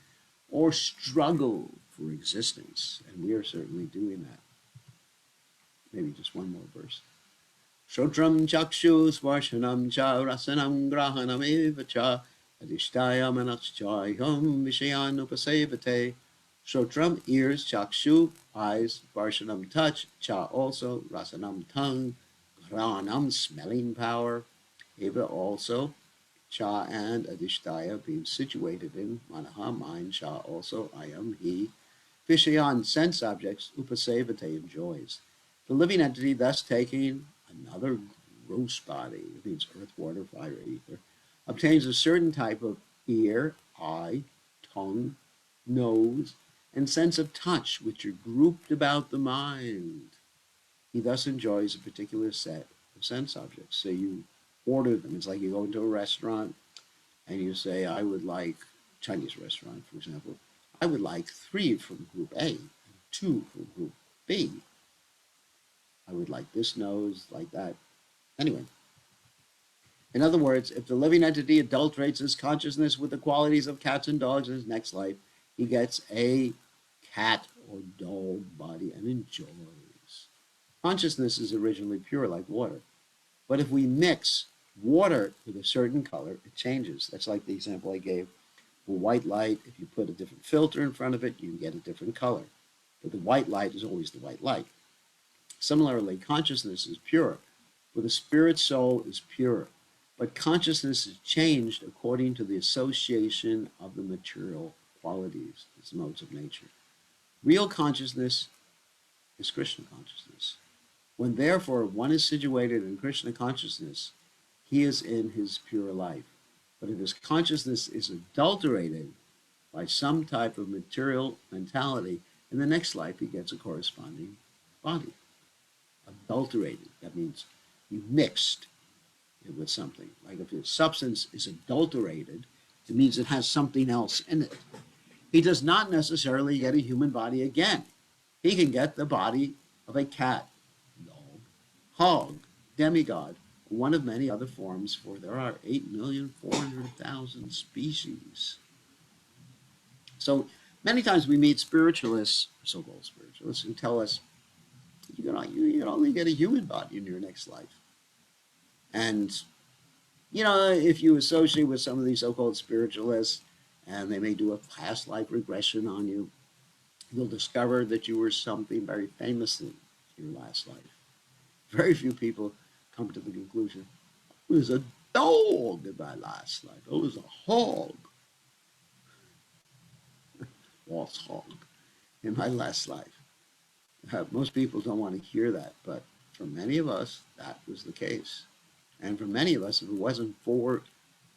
or struggle for existence. And we are certainly doing that. Maybe just one more verse. Shotram chakshu svarshanam cha rasanam grahanam eva cha adishtaya manachchayam vishayan upasevate. Shotram, ears; chakshu, eyes; varshanam, touch; cha, also; rasanam, tongue; granam, smelling power; eva, also; cha, and adishtaya, being situated in; manaha, mind; cha, also; ayam, he; vishayan, sense objects; upasevate, enjoys. The living entity thus taking another gross body, it means earth, water, fire, ether, obtains a certain type of ear, eye, tongue, nose, and sense of touch, which are grouped about the mind. He thus enjoys a particular set of sense objects. So you order them. It's like you go into a restaurant and you say, I would like, Chinese restaurant, for example, I would like 3 from group A and 2 from group B. I would like this nose, like that. Anyway, in other words, if the living entity adulterates his consciousness with the qualities of cats and dogs in his next life, he gets a cat or dog body and enjoys. Consciousness is originally pure like water. But if we mix water with a certain color, it changes. That's like the example I gave for white light. If you put a different filter in front of it, you get a different color. But the white light is always the white light. Similarly, consciousness is pure, for the spirit soul is pure. But consciousness is changed according to the association of the material qualities, its modes of nature. Real consciousness is Krishna consciousness. When therefore one is situated in Krishna consciousness, he is in his pure life. But if his consciousness is adulterated by some type of material mentality, in the next life he gets a corresponding body. Adulterated, that means you mixed it with something. Like if a substance is adulterated, it means it has something else in it. He does not necessarily get a human body again. He can get the body of a cat, dog, hog, demigod, one of many other forms, for there are 8,400,000 species. So many times we meet spiritualists, so-called spiritualists, who tell us you can only get a human body in your next life. And, if you associate with some of these so-called spiritualists, and they may do a past life regression on you, you'll discover that you were something very famous in your last life. Very few people come to the conclusion, I was a dog in my last life. I was a hog, lost hog, in my last life. Most people don't want to hear that, but for many of us, that was the case. And for many of us, if it wasn't for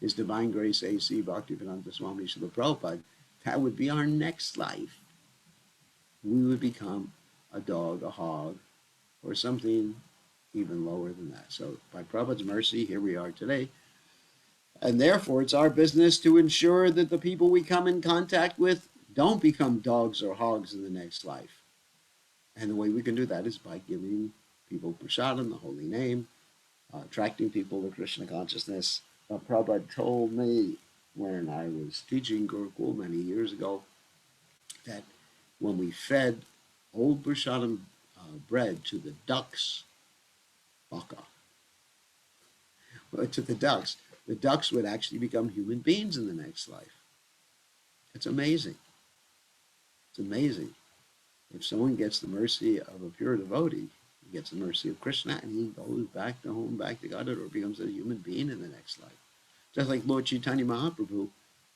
His Divine Grace A.C. Bhaktivedanta Swami Srila Prabhupada, that would be our next life. We would become a dog, a hog, or something even lower than that. So by Prabhupada's mercy, here we are today. And therefore, it's our business to ensure that the people we come in contact with don't become dogs or hogs in the next life. And the way we can do that is by giving people prasadam, the holy name, attracting people to Krishna consciousness. Prabhupada told me when I was teaching Gurukul many years ago that when we fed old prasadam bread to the ducks, baka, to the ducks would actually become human beings in the next life. It's amazing. It's amazing. If someone gets the mercy of a pure devotee, he gets the mercy of Krishna, and he goes back to home, back to God, or becomes a human being in the next life. Just like Lord Chaitanya Mahaprabhu,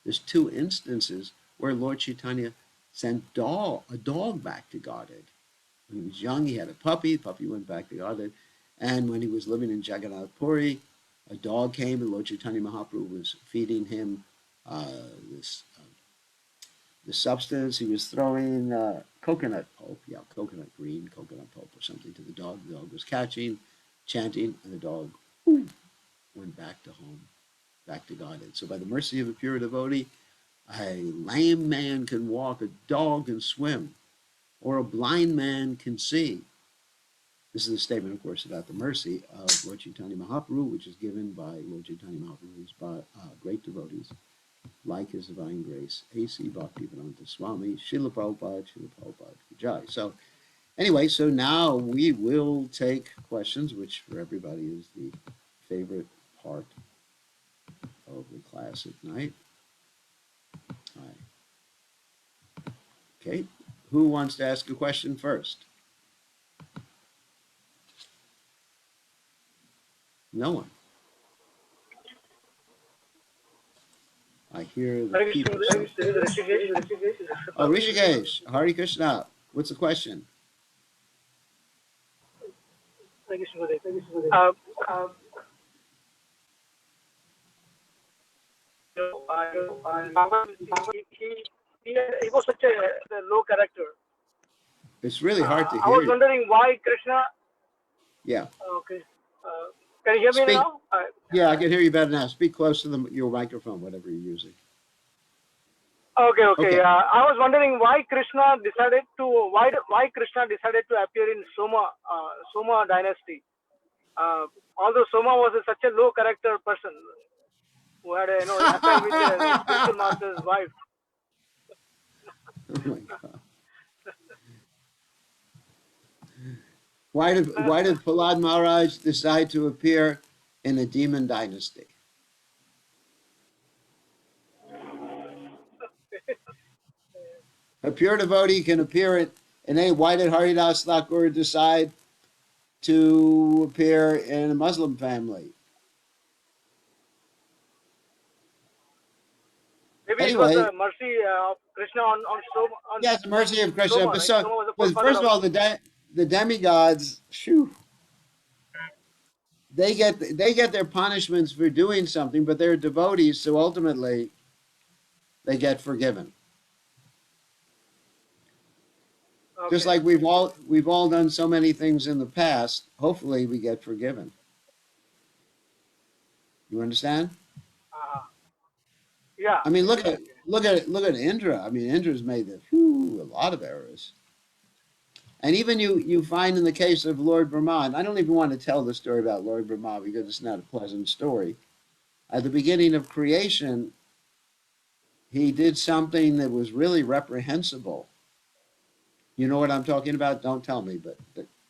there's 2 instances where Lord Chaitanya sent a dog back to Godhead. When he was young, he had a puppy. The puppy went back to Godhead. And when he was living in Jagannath Puri, a dog came, and Lord Chaitanya Mahaprabhu was feeding him the substance. He was throwing coconut pulp, green coconut pulp or something to the dog. The dog was catching, chanting, and the dog went back to home, back to Godhead. So by the mercy of a pure devotee, a lame man can walk, a dog can swim, or a blind man can see. This is a statement, of course, about the mercy of Lord Chaitanya Mahaprabhu, which is given by Lord Chaitanya Mahaprabhu's great devotees, like His Divine Grace, A.C. Bhaktivedanta Swami, Srila Prabhupada Jai. So anyway, so now we will take questions, which for everybody is the favorite part of the class at night. All right. Okay, who wants to ask a question first? No one. I hear the people. Oh, Rishikesh, Hare Krishna. What's the question? He was such a low character. It's really hard to hear. I was wondering why Krishna. Yeah. Okay. Can you hear me now? Yeah, I can hear you better now. Speak close to your microphone, whatever you're using. Okay. I was wondering why Krishna decided to appear in Soma dynasty. Although Soma was such a low character person who had an affair with the spiritual master's wife. Oh my God. Why did Prahlad Maharaj decide to appear in a demon dynasty? A pure devotee can appear in a. Why did Haridas Thakur decide to appear in a Muslim family? Maybe Anyway, it was the mercy of Krishna on Soma. Yes, the mercy of Krishna. Soma, right? So, Soma was the well, forefather first of all, the demigods, they get their punishments for doing something, but they're devotees, so ultimately they get forgiven. Just Okay. like we've all done so many things in the past, hopefully we get forgiven. You understand? Uh, yeah. I mean, Yeah. Okay. look at Indra. I mean, Indra's made a lot of errors. And even you find in the case of Lord Brahma, I don't even want to tell the story about Lord Brahma because it's not a pleasant story. At the beginning of creation, he did something that was really reprehensible. You know what I'm talking about? Don't tell me, but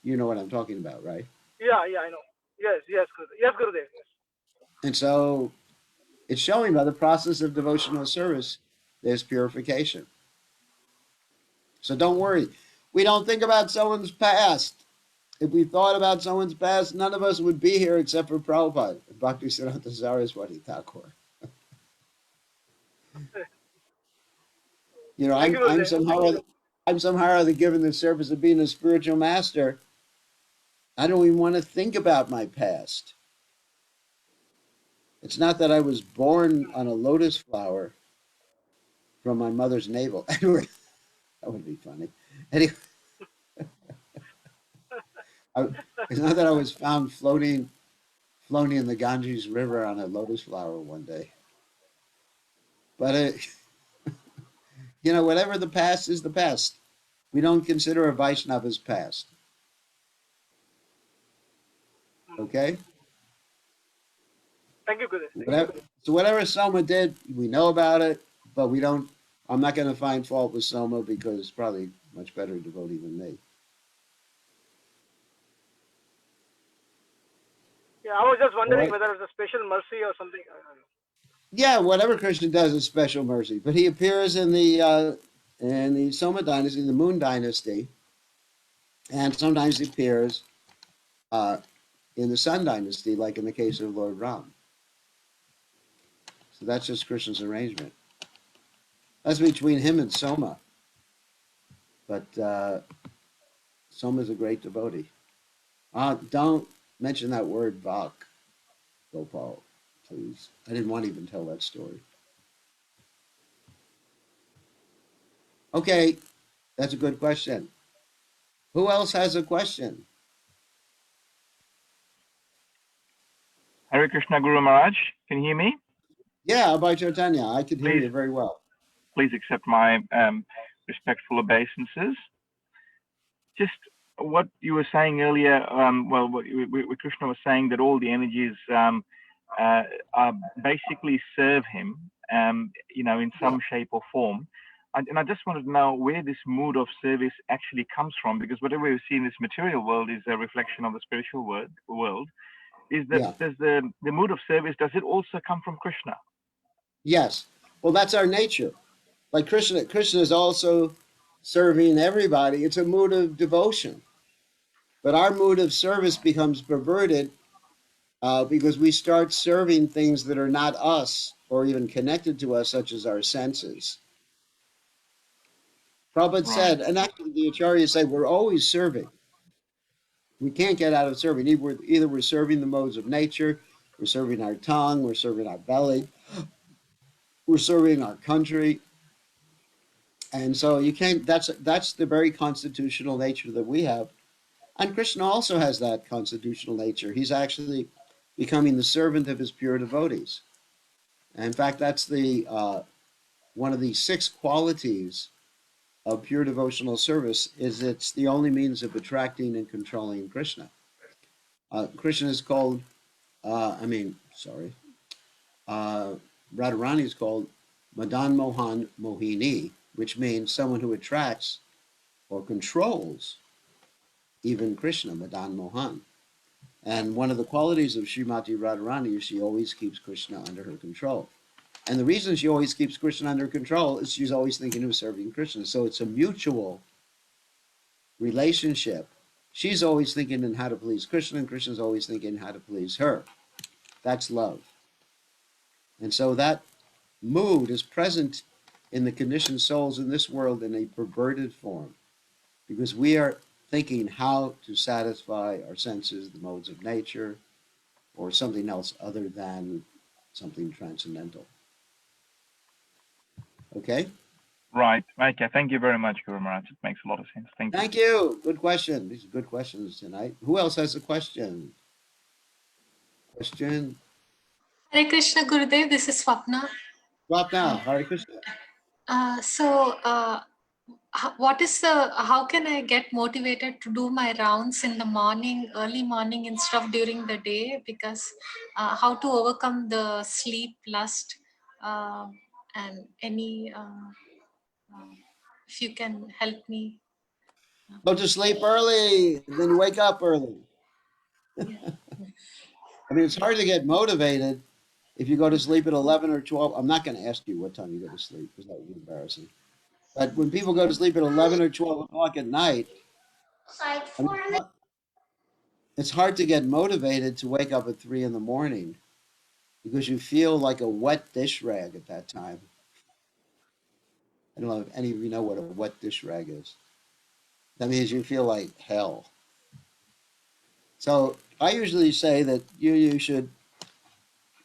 you know what I'm talking about, right? Yeah. Yeah. I know. Yes. Yes. Gurudev. Yes, Gurudev. Yes. And so it's showing by the process of devotional service, there's purification. So don't worry. We don't think about someone's past. If we thought about someone's past, none of us would be here except for Prabhupada, Bhakti Siddhanta Saraswati Thakur. You know, Thank you, I'm Gurudev. somehow Thank you. I'm somehow or other given the service of being a spiritual master. I don't even want to think about my past. It's not that I was born on a lotus flower from my mother's navel. Anyway, that would be funny. Anyway, I, it's not that I was found floating in the Ganges River on a lotus flower one day. But whatever the past is the past. We don't consider a Vaishnava's past. Okay? Thank you, Gurudev. Thank you. Whatever Soma did, we know about it, but we don't. I'm not going to find fault with Soma because he's probably much better devotee than me. Yeah. I was just All wondering right. whether it's a special mercy or something. I don't know. Yeah, whatever Krishna does is special mercy, but he appears in the Soma dynasty, the Moon dynasty, and sometimes he appears uh, in the Sun dynasty, like in the case of Lord Ram. So that's just Krishna's arrangement. That's between him and Soma, but Soma's a great devotee. Don't mention that word Vak, Gopal, please. I didn't want to even tell that story. Okay, that's a good question. Who else has a question? Hare Krishna Guru Maharaj, can you hear me? Yeah, about Chaitanya. I could hear Please, you very well. please accept my respectful obeisances. Just what you were saying earlier, what Krishna was saying, that all the energies basically serve him, in Yeah, some shape or form. And I just wanted to know where this mood of service actually comes from, because whatever we see in this material world is a reflection of the spiritual world. Is that yeah, does the mood of service, does it also come from Krishna? yes. Well, that's our nature. Like Krishna is also serving everybody. It's a mood of devotion. But our mood of service becomes perverted because we start serving things that are not us or even connected to us, such as our senses. Prabhupada Right, said, and actually the Acharyas say, we're always serving. We can't get out of serving. Either we're serving the modes of nature, we're serving our tongue, we're serving our belly, we're serving our country. And so you can't, that's the very constitutional nature that we have. And Krishna also has that constitutional nature. He's actually becoming the servant of his pure devotees. And in fact, that's the one of the six qualities of pure devotional service is it's the only means of attracting and controlling Krishna. Krishna is called, sorry, uh, Radharani is called Madan Mohan Mohini, which means someone who attracts or controls even Krishna, Madan Mohan. And one of the qualities of Srimati Radharani is she always keeps Krishna under her control. And the reason she always keeps Krishna under control is she's always thinking of serving Krishna. So it's a mutual relationship. She's always thinking in how to please Krishna, and Krishna's always thinking how to please her. That's love. And so that mood is present in the conditioned souls in this world in a perverted form because we are thinking how to satisfy our senses, the modes of nature, or something else other than something transcendental. Okay? Right. Okay. Thank you very much, Guru Maharaj. It makes a lot of sense. Thank you. Thank you. Good question. These are good questions tonight. Who else has a question? Question? Hare Krishna Gurudev, this is Swapna. Swapna, Hare Krishna. What is the, how can I get motivated to do my rounds in the morning, early morning instead of during the day? Because how to overcome the sleep lust and any, if you can help me. Go to sleep early, then you wake up early. I mean, it's hard to get motivated if you go to sleep at 11 or 12. I'm not going to ask you what time you go to sleep because that would be embarrassing. But when people go to sleep at 11 or 12 o'clock at night, I mean, it's hard to get motivated to wake up at 3 in the morning because you feel like a wet dish rag at that time. I don't know if any of you know what a wet dish rag is. That means you feel like hell. So I usually say that you should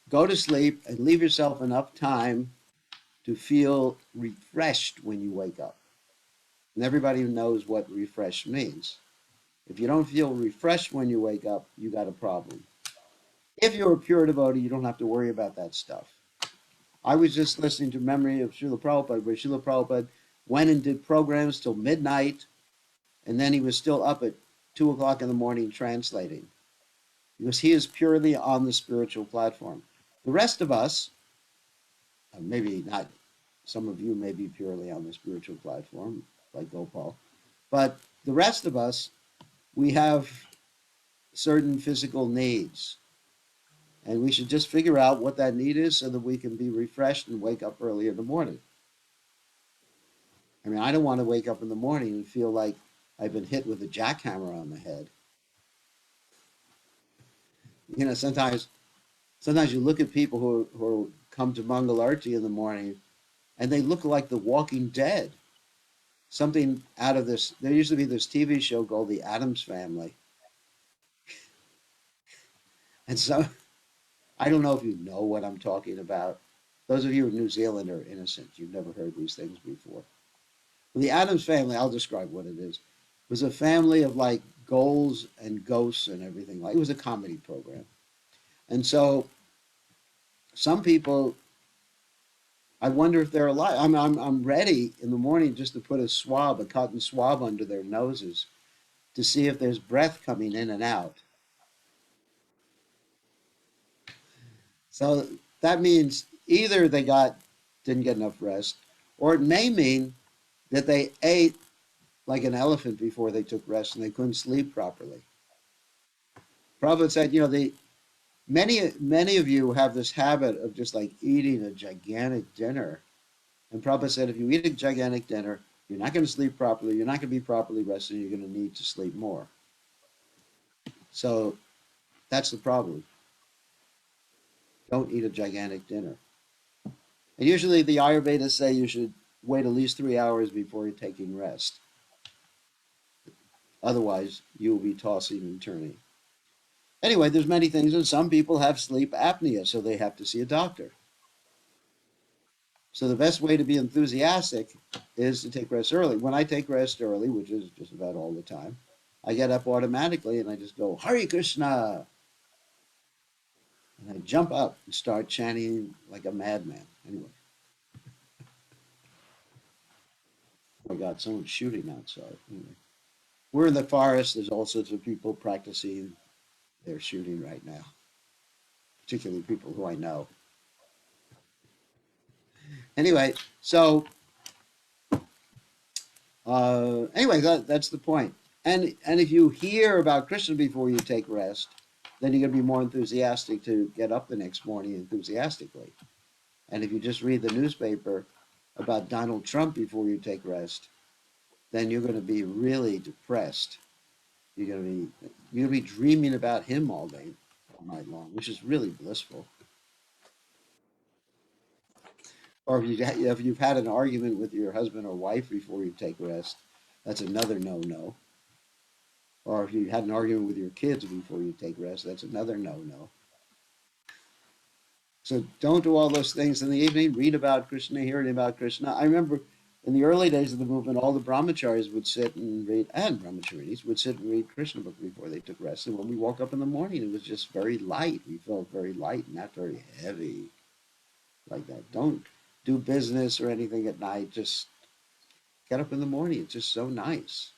go to sleep and leave yourself enough time to feel refreshed when you wake up. And everybody knows what refreshed means. If you don't feel refreshed when you wake up, you got a problem. If you're a pure devotee, you don't have to worry about that stuff. I was just listening to Memory of Srila Prabhupada, where Srila Prabhupada went and did programs till midnight, and then he was still up at 2 o'clock in the morning translating, because he is purely on the spiritual platform. The rest of us, maybe not, some of you may be purely on the spiritual platform, like Gopal, but the rest of us, we have certain physical needs. And we should just figure out what that need is so that we can be refreshed and wake up early in the morning. I mean, I don't want to wake up in the morning and feel like I've been hit with a jackhammer on the head. You know, sometimes you look at people who come to Mangalarti in the morning and they look like the Walking Dead. Something out of this, there used to be this TV show called The Addams Family. And so I don't know if you know what I'm talking about. Those of you in New Zealand are innocent. You've never heard these things before. Well, the Addams Family, I'll describe what it is, was a family of like ghouls and ghosts and everything. Like it was a comedy program. And so some people, I wonder if they're alive. I'm ready in the morning just to put a cotton swab under their noses to see if there's breath coming in and out. So that means either they didn't get enough rest, or it may mean that they ate like an elephant before they took rest and they couldn't sleep properly. Prabhupada said, many of you have this habit of just like eating a gigantic dinner. And Prabhupada said, if you eat a gigantic dinner, you're not going to sleep properly, you're not going to be properly rested, you're going to need to sleep more. So that's the problem. Don't eat a gigantic dinner. And usually the Ayurvedas say you should wait at least 3 hours before you're taking rest. Otherwise, you will be tossing and turning. Anyway, there's many things, and some people have sleep apnea, so they have to see a doctor. So the best way to be enthusiastic is to take rest early. When I take rest early, which is just about all the time, I get up automatically and I just go, Hare Krishna. And I jump up and start chanting like a madman. Anyway. Oh my God, someone's shooting outside. Anyway. We're in the forest. There's all sorts of people practicing their shooting right now, particularly people who I know. Anyway, so that's the point. And if you hear about Krishna before you take rest, then you're going to be more enthusiastic to get up the next morning enthusiastically. And if you just read the newspaper about Donald Trump before you take rest, then you're going to be really depressed. You're going to be dreaming about him all night long, which is really blissful. Or if you've had an argument with your husband or wife before you take rest, that's another no-no. Or if you had an argument with your kids before you take rest, that's another no-no. So don't do all those things in the evening. Read about Krishna, hearing about Krishna. I remember in the early days of the movement, all the brahmacharis would sit and read, and brahmacharis would sit and read Krishna book before they took rest. And when we woke up in the morning, it was just very light. We felt very light, not very heavy like that. Don't do business or anything at night. Just get up in the morning. It's just so nice.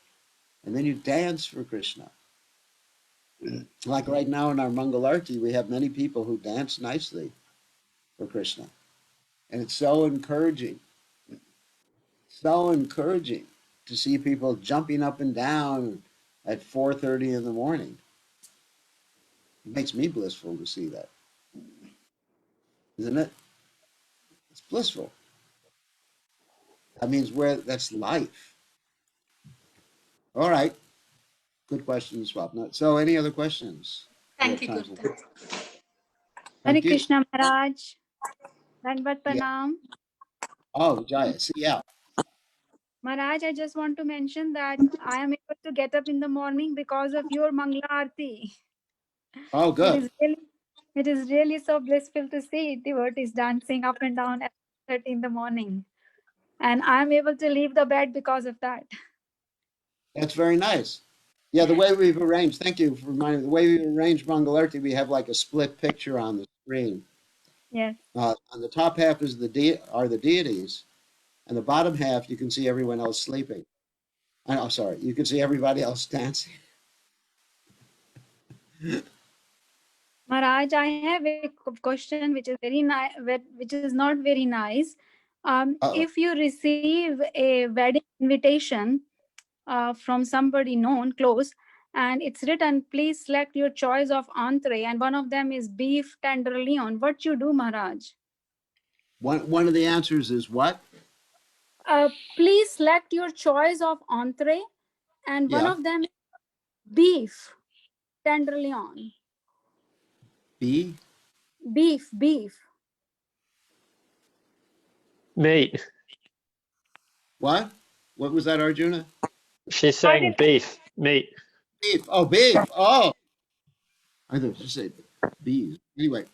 And then you dance for Krishna. Like right now in our Mangalarti, we have many people who dance nicely for Krishna. And it's so encouraging to see people jumping up and down at 4:30 in the morning. It makes me blissful to see that, isn't it? It's blissful. That means that's life. All right. Good question, Swapna. So any other questions? We Thank have you, time for. Guru. Hare Thank you. Krishna Maharaj. Dandavat Yeah. Pranam. Oh, Jaya. See, yeah. Maharaj, I just want to mention that I am able to get up in the morning because of your Mangla Aarti. Oh, It good. is really, it is really so blissful to see devotees dancing up and down at 30 in the morning. And I am able to leave the bed because of that. That's very nice. Yeah, the way we've arranged, thank you for reminding me, the way we've arranged Mangalarti, we have like a split picture on the screen. Yes. On the top half is are the deities, and the bottom half you can see everyone else sleeping. I'm sorry, you can see everybody else dancing. Maharaj, I have a question which is very nice, which is not very nice. Uh-oh. If you receive a wedding invitation from somebody known, close, and it's written, please select your choice of entree, and one of them is beef tenderloin, what you do, Maharaj? One of the answers is what? Please select your choice of entree, and one Yeah, of them is beef tenderloin. B. Beef. Meat. What? What was that, Arjuna? She's I saying will. beef. Meat. Beef. Oh, beef. Oh, I thought you said bees. Anyway,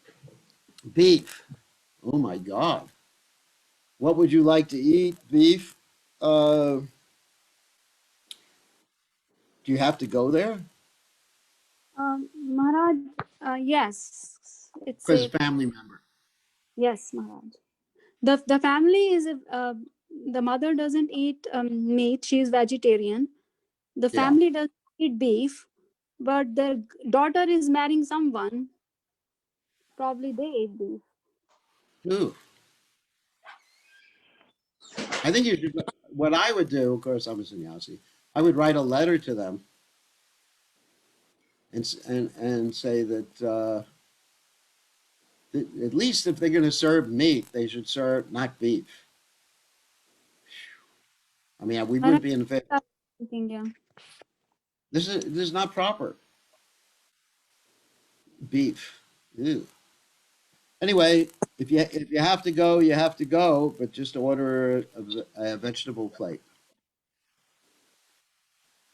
beef. Oh my God. What would you like to eat? Beef. Do you have to go there? Maharaj, yes, it's Because a family member. yes, Maharaj. The family is the mother doesn't eat meat; she is vegetarian. The Yeah. family doesn't eat beef, but the daughter is marrying someone. Probably they eat beef. Ooh. I think you should. What I would do, of course, I'm a sannyasi. I would write a letter to them and say that at least if they're going to serve meat, they should serve not beef. I mean, we Maharaj, wouldn't be in favor. I'm thinking, yeah. This is not proper. Beef. Ew. Anyway, if you have to go, you have to go, but just order a vegetable plate.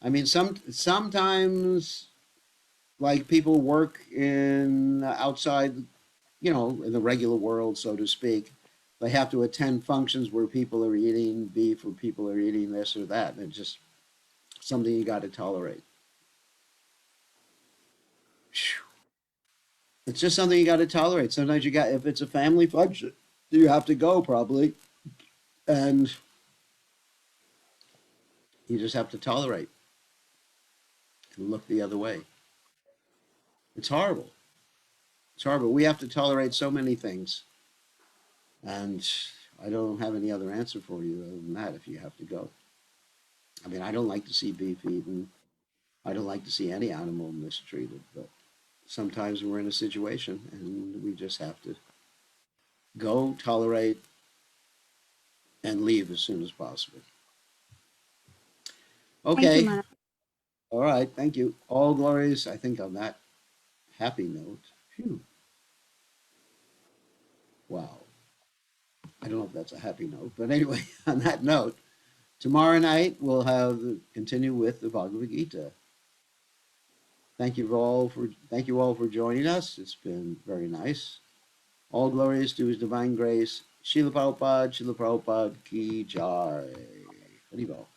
I mean, sometimes like people work in outside, in the regular world, so to speak. They have to attend functions where people are eating beef or people are eating this or that. And it's just something you got to tolerate. It's just something you got to tolerate. Sometimes if it's a family function, you have to go probably, and you just have to tolerate and look the other way. It's horrible. It's horrible. We have to tolerate so many things, and I don't have any other answer for you other than that. If you have to go, I mean, I don't like to see beef eaten. I don't like to see any animal mistreated, but sometimes we're in a situation and we just have to go, tolerate, and leave as soon as possible. Thank you, Okay. Maharaj. All right. Thank you. All glories, I think, on that happy note. Phew. Wow. I don't know if that's a happy note, but anyway, on that note, tomorrow night we'll continue with the Bhagavad Gita. Thank you all for joining us. It's been very nice. All glory is to His divine grace. Srila Prabhupada ki jai. Haribol.